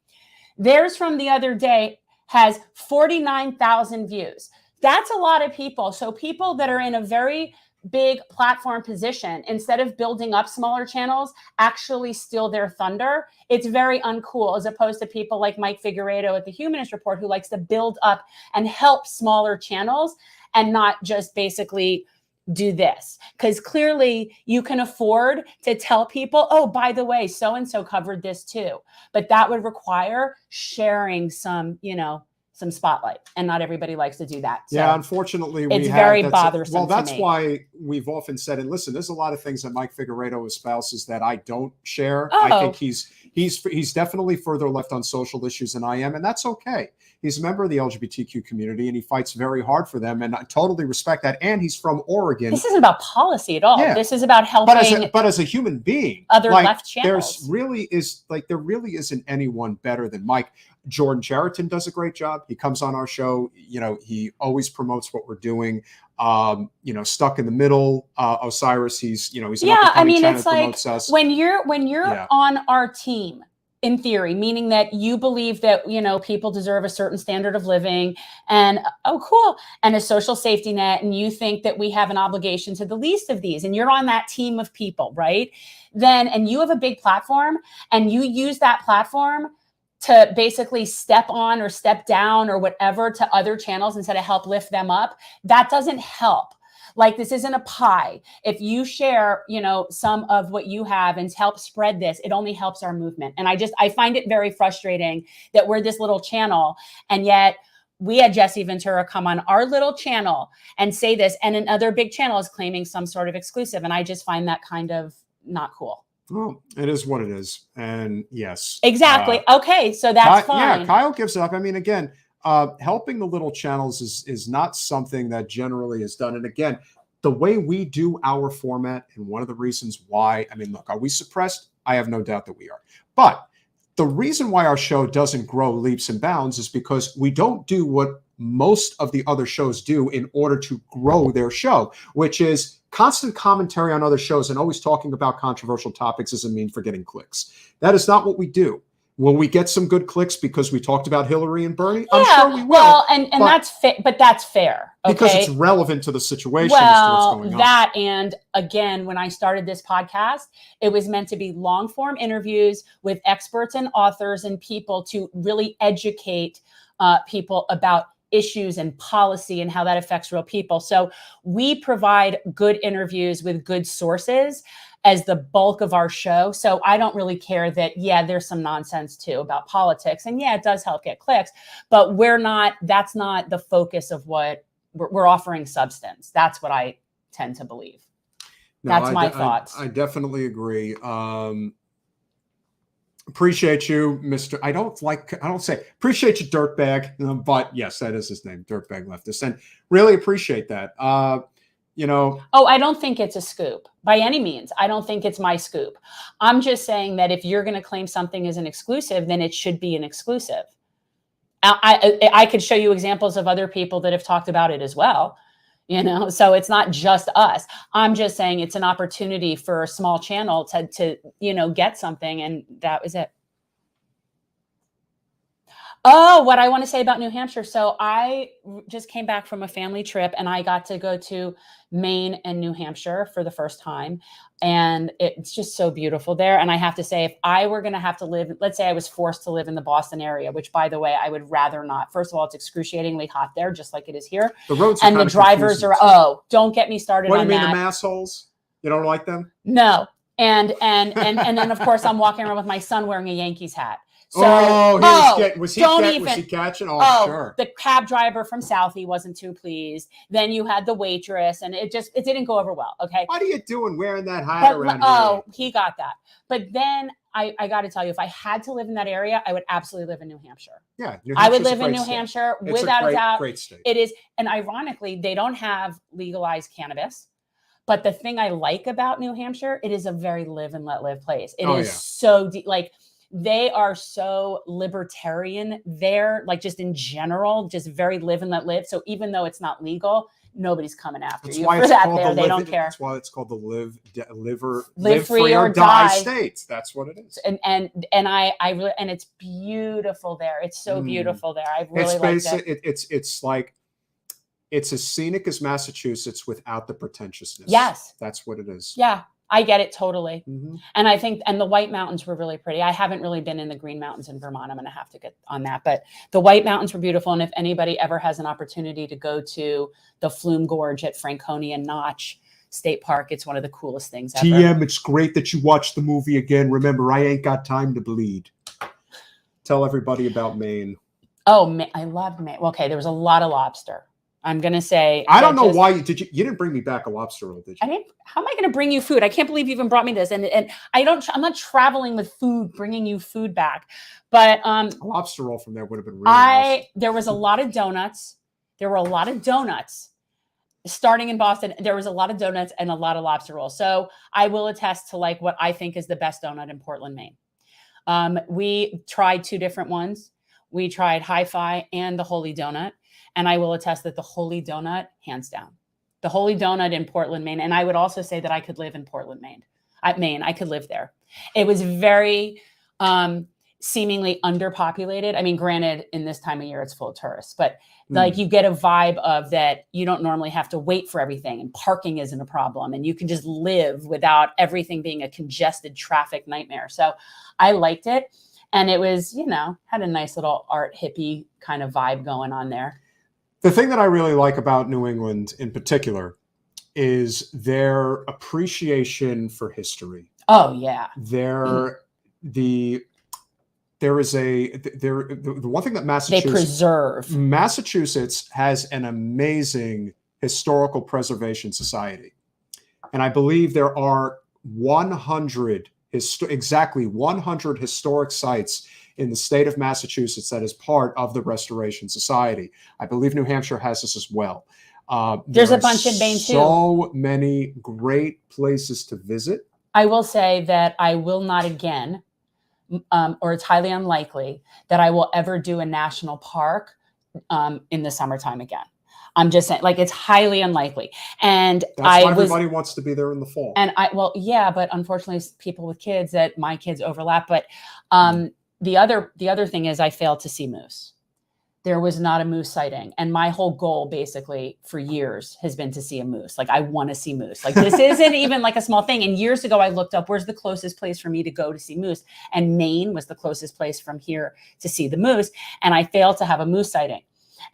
Theirs from the other day has 49,000 views. That's a lot of people. So people that are in a very big platform position, instead of building up smaller channels, actually steal their thunder. It's very uncool, as opposed to people like Mike Figueredo at the Humanist Report, who likes to build up and help smaller channels and not just basically do this. Because clearly you can afford to tell people, oh, by the way, so-and-so covered this too. But that would require sharing some, some spotlight, and not everybody likes to do that. So yeah, unfortunately, it's very bothersome. Well, that's to me. why we've often said, and listen, there's a lot of things that Mike Figueredo espouses that I don't share. I think he's definitely further left on social issues than I am, and that's okay. He's a member of the LGBTQ community, and he fights very hard for them, and I totally respect that. And he's from Oregon. This isn't about policy at all. Yeah. This is about helping. But as a human being, other left channels. There really isn't anyone better than Mike. Jordan Chariton does a great job. He comes on our show. He always promotes what we're doing. Stuck in the Middle, Osiris. He's an it's like when you're on our team, in theory, meaning that you believe that, people deserve a certain standard of living and, and a social safety net. And you think that we have an obligation to the least of these, and you're on that team of people, right? And you have a big platform, and you use that platform to basically step on or step down or whatever to other channels instead of help lift them up. That doesn't help. Like, this isn't a pie. If you share, some of what you have and help spread this, it only helps our movement. And I find it very frustrating that we're this little channel, and yet we had Jesse Ventura come on our little channel and say this, and another big channel is claiming some sort of exclusive. And I just find that kind of not cool. Well, it is what it is. And yes. Exactly. Okay. So that's fine. Yeah, Kyle gives it up. I mean, again, helping the little channels is not something that generally is done. And again, the way we do our format, and one of the reasons why, look, are we suppressed? I have no doubt that we are. But the reason why our show doesn't grow leaps and bounds is because we don't do what most of the other shows do in order to grow their show, which is constant commentary on other shows and always talking about controversial topics as a means for getting clicks. That is not what we do. Will we get some good clicks because we talked about Hillary and Bernie? I'm sure we will. Well, and that's but that's fair. Okay? Because it's relevant to the situation as to what's going on. That, and again, when I started this podcast, it was meant to be long form interviews with experts and authors and people to really educate people about issues and policy and how that affects real people. So we provide good interviews with good sources as the bulk of our show. So I don't really care that, there's some nonsense too about politics. And it does help get clicks, but that's not the focus of what we're offering. Substance. That's what I tend to believe. That's my thoughts. I definitely agree. Appreciate you, Mr. I don't say appreciate you, dirtbag, but yes, that is his name, dirtbag leftist, and really appreciate that. Oh, I don't think it's a scoop by any means. I don't think it's my scoop. I'm just saying that if you're going to claim something as an exclusive, then it should be an exclusive. I could show you examples of other people that have talked about it as well. So it's not just us. I'm just saying it's an opportunity for a small channel to get something. And that was it. Oh, what I want to say about New Hampshire. So I just came back from a family trip, and I got to go to Maine and New Hampshire for the first time. And it's just so beautiful there. And I have to say, if I were going to have to live, let's say I was forced to live in the Boston area, which, by the way, I would rather not. First of all, it's excruciating hot there, just like it is here. The roads and the drivers are, don't get me started on that. What do you mean, the mass holes? You don't like them? No. And then, of course, I'm walking around with my son wearing a Yankees hat. So, was he catching? Oh, sure. The cab driver from Southie wasn't too pleased. Then you had the waitress, and it didn't go over well. Okay. What are you doing wearing that hat around here? He got that. But then I got to tell you, if I had to live in that area, I would absolutely live in New Hampshire. Yeah. I would live in New Hampshire without a doubt. Great state. It is. And ironically, they don't have legalized cannabis. But the thing I like about New Hampshire, it is a very live and let live place. It is so deep. Like, they are so libertarian there, like just in general, just very live and let live. So even though it's not legal, nobody's coming after you for that there. They don't care. That's why it's called the live free or die states. That's what it is. And I really, and it's beautiful there. It's so beautiful there. I really like it. It's like it's as scenic as Massachusetts without the pretentiousness. Yes. That's what it is. Yeah, I get it totally. Mm-hmm. And I think, and the White Mountains were really pretty. I haven't really been in the Green Mountains in Vermont. I'm going to have to get on that. But the White Mountains were beautiful. And if anybody ever has an opportunity to go to the Flume Gorge at Franconia Notch State Park, it's one of the coolest things ever. TM, it's great that you watched the movie again. Remember, I ain't got time to bleed. Tell everybody about Maine. Oh, I loved Maine. Okay, there was a lot of lobster. I'm going to say. I don't know why you didn't bring me back a lobster roll, did you? I didn't. How am I going to bring you food? I can't believe you even brought me this. And I'm not traveling with food, bringing you food back. But a lobster roll from there would have been really nice. There was a lot of donuts. There were a lot of donuts. Starting in Boston, there was a lot of donuts and a lot of lobster rolls. So I will attest to like what I think is the best donut in Portland, Maine. We tried 2 different ones. We tried Hi-Fi and the Holy Donut. And I will attest that the Holy Donut, hands down, the Holy Donut in Portland, Maine. And I would also say that I could live in Portland, Maine. I could live there. It was very seemingly underpopulated. I mean, granted, in this time of year, it's full of tourists, but like you get a vibe of that you don't normally have to wait for everything and parking isn't a problem and you can just live without everything being a congested traffic nightmare. So I liked it. And it was, had a nice little art hippie kind of vibe going on there. The thing that I really like about New England in particular is their appreciation for history. Oh, yeah. The one thing that Massachusetts has an amazing historical preservation society. And I believe there are 100 historic sites in the state of Massachusetts that is part of the Restoration Society. I believe New Hampshire has this as well. There's a bunch in Maine too. So many great places to visit. I will say that I will not again, or it's highly unlikely that I will ever do a national park in the summertime again. I'm just saying, like, it's highly unlikely. And that's why everybody wants to be there in the fall. And yeah, but unfortunately, people with kids, that my kids overlap. But the other thing is I failed to see moose. There was not a moose sighting. And my whole goal basically for years has been to see a moose. Like, I want to see moose. Like, this isn't even like a small thing. And years ago, I looked up, where's the closest place for me to go to see moose? And Maine was the closest place from here to see the moose. And I failed to have a moose sighting.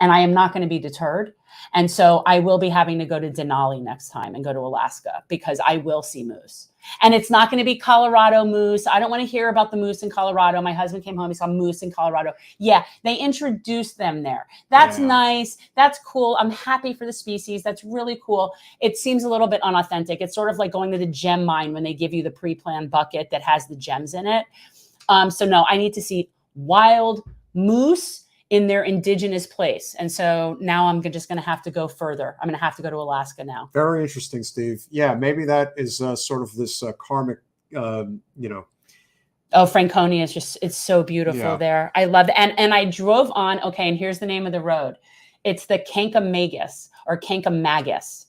And I am not going to be deterred. And so I will be having to go to Denali next time and go to Alaska because I will see moose. And it's not going to be Colorado moose. I don't want to hear about the moose in Colorado. My husband came home, he saw moose in Colorado. Yeah, they introduced them there. That's nice. That's cool. I'm happy for the species. That's really cool. It seems a little bit unauthentic. It's sort of like going to the gem mine when they give you the pre-planned bucket that has the gems in it. So no, I need to see wild moose in their indigenous place. And so now I'm just going to have to go further. I'm going to have to go to Alaska now. Very interesting, Steve. Yeah, maybe that is sort of this karmic, Oh, Franconia is just, it's so beautiful there. I love it. And I drove on, okay, and here's the name of the road. It's the Kankamagus or Kankamagus.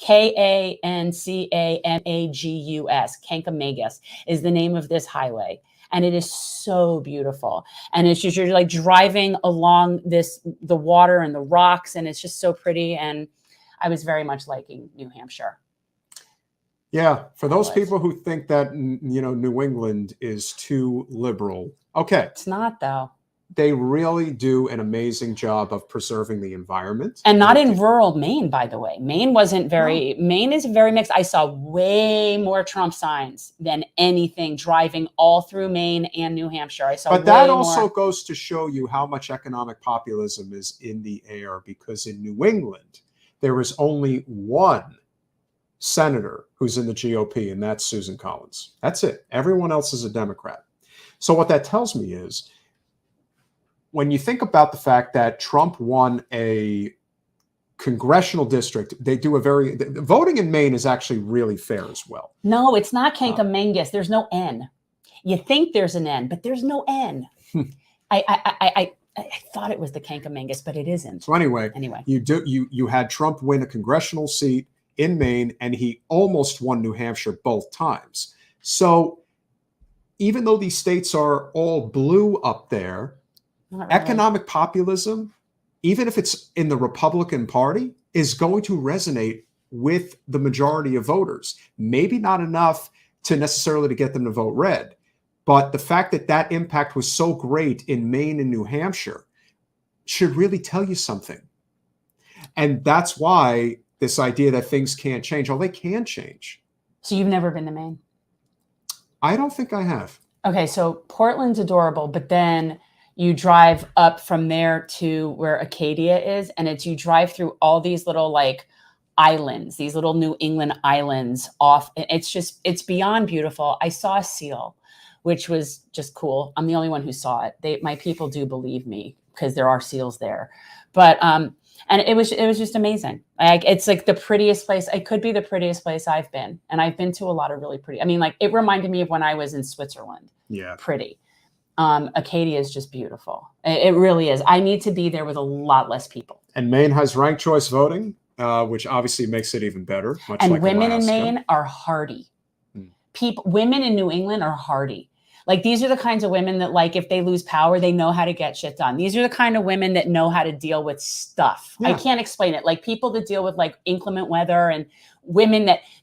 Kancamagus. Kankamagus is the name of this highway. And it is so beautiful. And it's just, you're like driving along the water and the rocks, and it's just so pretty. And I was very much liking New Hampshire. Yeah. For those people who think that, New England is too liberal. Okay. It's not, though. They really do an amazing job of preserving the environment. And not in rural Maine, by the way. Maine is very mixed. I saw way more Trump signs than anything driving all through Maine and New Hampshire. I saw But that also goes to show you how much economic populism is in the air, because in New England, there is only one senator who's in the GOP, and that's Susan Collins. That's it. Everyone else is a Democrat. So what that tells me is, when you think about the fact that Trump won a congressional district, they do voting in Maine is actually really fair as well. No, it's not Kankamagus. There's no N. You think there's an N, but there's no N. I thought it was the Kankamagus, but it isn't. So anyway, you had Trump win a congressional seat in Maine, and he almost won New Hampshire both times. So even though these states are all blue up there, economic populism, even if it's in the Republican Party, is going to resonate with the majority of voters. Maybe not enough to necessarily to get them to vote red, but the fact that that impact was so great in Maine and New Hampshire should really tell you something. And that's why this idea that things can't change, they can change. So you've never been to Maine? I don't think I have. Okay, so Portland's adorable, but then you drive up from there to where Acadia is, and you drive through all these little like islands, these little New England islands off. It's beyond beautiful. I saw a seal, which was just cool. I'm the only one who saw it. My people do believe me because there are seals there, but and it was just amazing. It's like the prettiest place. It could be the prettiest place I've been, and I've been to a lot of really pretty. I mean, like it reminded me of when I was in Switzerland. Yeah, pretty. Acadia is just beautiful. It really is. I need to be there with a lot less people. And Maine has ranked choice voting, which obviously makes it even better. Much and like women Alaska. in Maine are hardy. Women in New England are hardy. Like these are the kinds of women that, like, if they lose power, they know how to get shit done. These are the kind of women that know how to deal with stuff. Yeah. I can't explain it. Like people that deal with like inclement weather, and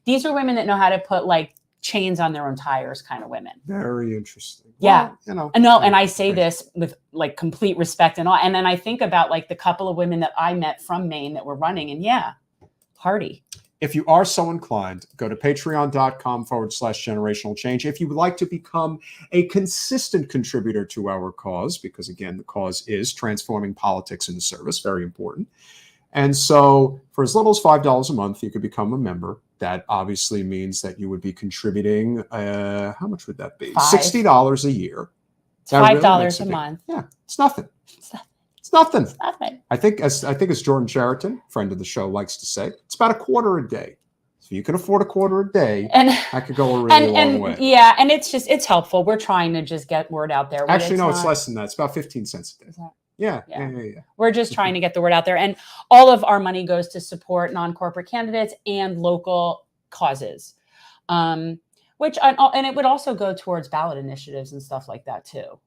these are women that know how to put like chains on their own tires, kind of women. Very interesting. Yeah. Well, and I say this with like complete respect and all. And then I think about like the couple of women that I met from Maine that were running, and hardy. If you are so inclined, go to patreon.com/generational change. If you would like to become a consistent contributor to our cause, because again, the cause is transforming politics into service, very important. And so for as little as $5 a month, you could become a member. That obviously means that you would be contributing, how much would that be? $60 a year. It's $5 a month. Yeah, it's nothing. It's nothing. It's nothing. It's nothing. I think as Jordan Chariton, friend of the show, likes to say, it's about a quarter a day. So you can afford a quarter a day. And I could go a really long way. Yeah, and it's helpful. We're trying to just get word out there. Actually, no, it's less than that. It's about 15 cents a day. Yeah. We're just trying to get the word out there. And all of our money goes to support non-corporate candidates and local causes, and it would also go towards ballot initiatives and stuff like that too.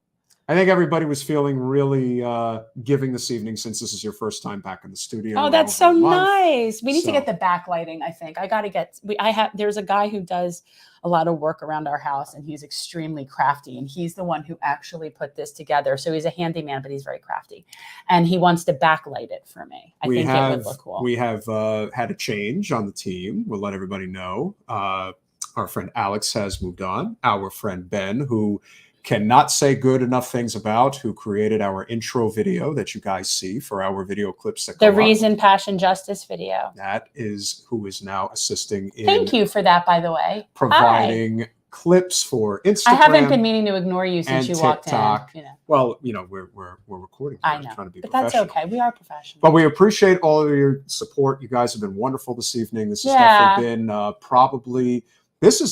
I think everybody was feeling really giving this evening, since this is your first time back in the studio. Oh, that's so nice. We need to get the backlighting. I think there's a guy who does a lot of work around our house, and he's extremely crafty, and he's the one who actually put this together. So he's a handyman, but he's very crafty, and he wants to backlight it for me. I think it would look cool. We have had a change on the team. We'll let everybody know. Our friend Alex has moved on. Our friend Ben, who cannot say good enough things about, who created our intro video that you guys see for our video clips. The Reason, Passion, Justice video. That is who is now assisting in. Thank you for that, by the way. Providing clips for Instagram. I haven't been meaning to ignore you since you walked in. Well, we're recording. I know, trying to be but that's okay. We are professional. But we appreciate all of your support. You guys have been wonderful this evening. This has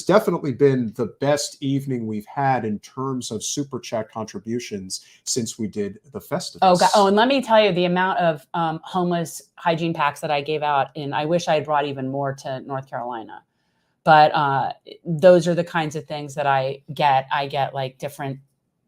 definitely been the best evening we've had in terms of super chat contributions since we did the festival. Oh, God. And let me tell you the amount of homeless hygiene packs that I gave out, and I wish I had brought even more to North Carolina. But those are the kinds of things that I get. I get like different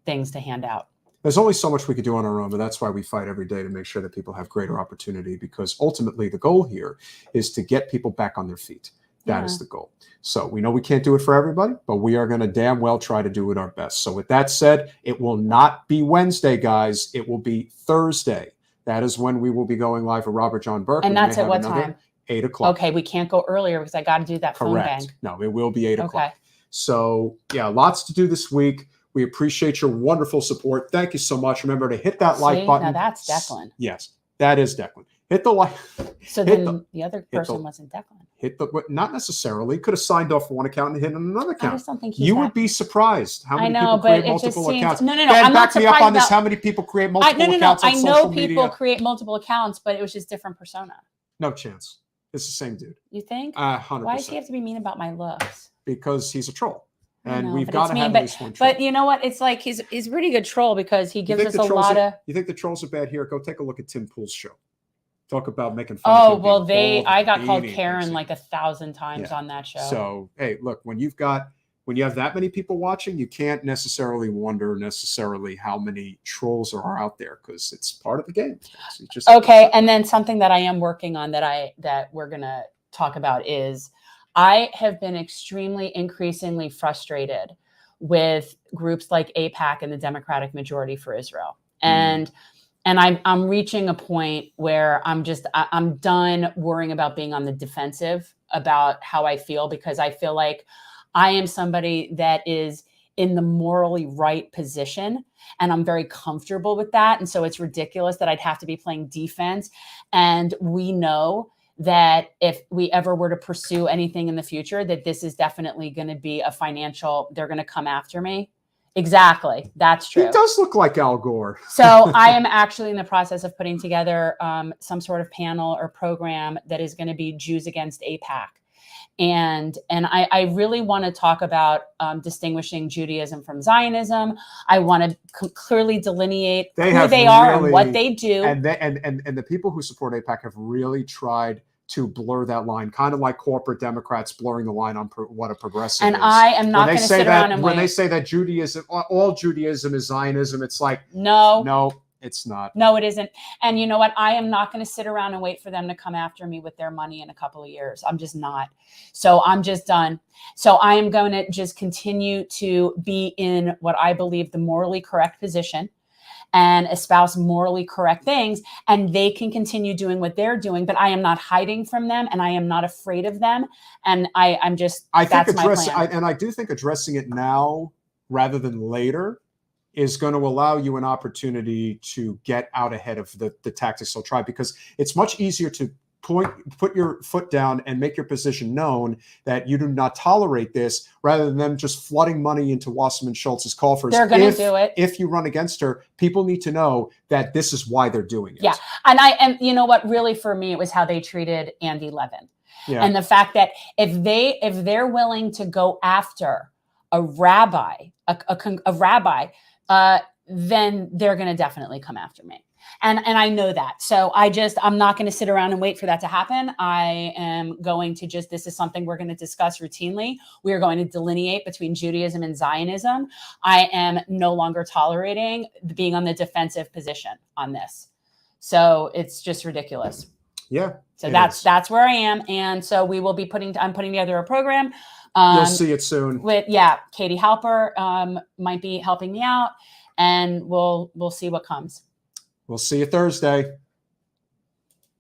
things to hand out. There's only so much we could do on our own, but that's why we fight every day to make sure that people have greater opportunity, because ultimately the goal here is to get people back on their feet. That is the goal. So we know we can't do it for everybody, but we are going to damn well try to do it our best. So with that said, it will not be Wednesday, guys. It will be Thursday. That is when we will be going live with Robert John Burke. And that's at what time? 8 o'clock. Okay, we can't go earlier because I got to do that phone Correct. bank. No, it will be 8 o'clock. Okay. So yeah, lots to do this week. We appreciate your wonderful support. Thank you so much. Remember to hit that like button. Now that's Declan. Yes, that is Declan. Hit the like. So then the other person wasn't Declan. Not necessarily. Could have signed off for one account and hit another account. I just don't think you would be surprised how many people create multiple accounts. No. Ben, I'm not back me up on this. How many people create multiple accounts on social media? I know people create multiple accounts, but it was just different persona. No chance. It's the same dude. You think? 100%. Why does he have to be mean about my looks? Because he's a troll. And we've but got to have at least one troll. But you know what? It's like he's a pretty good troll because he gives us a lot of. You think the trolls are bad here? Go take a look at Tim Pool's show. Talk about making fun of him. Oh, well, I got called Karen like 1,000 times on that show. So, hey, look, when you've got when you have that many people watching, you can't necessarily wonder how many trolls are out there, because it's part of the game. It's just okay. And then something that I am working on that we're going to talk about is I have been increasingly frustrated with groups like AIPAC and the Democratic Majority for Israel. And I'm reaching a point where I'm done worrying about being on the defensive about how I feel, because I feel like I am somebody that is in the morally right position, and I'm very comfortable with that. And so it's ridiculous that I'd have to be playing defense. And we know that if we ever were to pursue anything in the future, that this is definitely going to be they're going to come after me. Exactly. That's true. He does look like Al Gore. So I am actually in the process of putting together some sort of panel or program that is going to be Jews against AIPAC. And I really want to talk about distinguishing Judaism from Zionism. I want to clearly delineate who they are and what they do. And the people who support AIPAC have really tried to blur that line, kind of like corporate Democrats blurring the line on what a progressive is. And I am not going to sit around and wait. When they say that all Judaism is Zionism, it's like, no, it's not. No, it isn't. And you know what? I am not going to sit around and wait for them to come after me with their money in a couple of years. I'm just not. So I'm just done. So I am going to just continue to be in what I believe the morally correct position and espouse morally correct things, and they can continue doing what they're doing, but I am not hiding from them, and I am not afraid of them. And that's my plan. And I do think addressing it now rather than later is going to allow you an opportunity to get out ahead of the tactics they'll try, because it's much easier to put your foot down and make your position known that you do not tolerate this, rather than them just flooding money into Wasserman Schultz's coffers. They're going to do it. If you run against her, people need to know that this is why they're doing it. Yeah. And you know what, really for me, it was how they treated Andy Levin. Yeah. And the fact that if they're willing to go after a rabbi, then they're going to definitely come after me. And I know that. So I'm not going to sit around and wait for that to happen. I am going to this is something we're going to discuss routinely. We are going to delineate between Judaism and Zionism. I am no longer tolerating being on the defensive position on this. So it's just ridiculous. Yeah. So that's where I am. And so I'm putting together a program. You'll see it soon. Katie Halper might be helping me out, and we'll see what comes. We'll see you Thursday.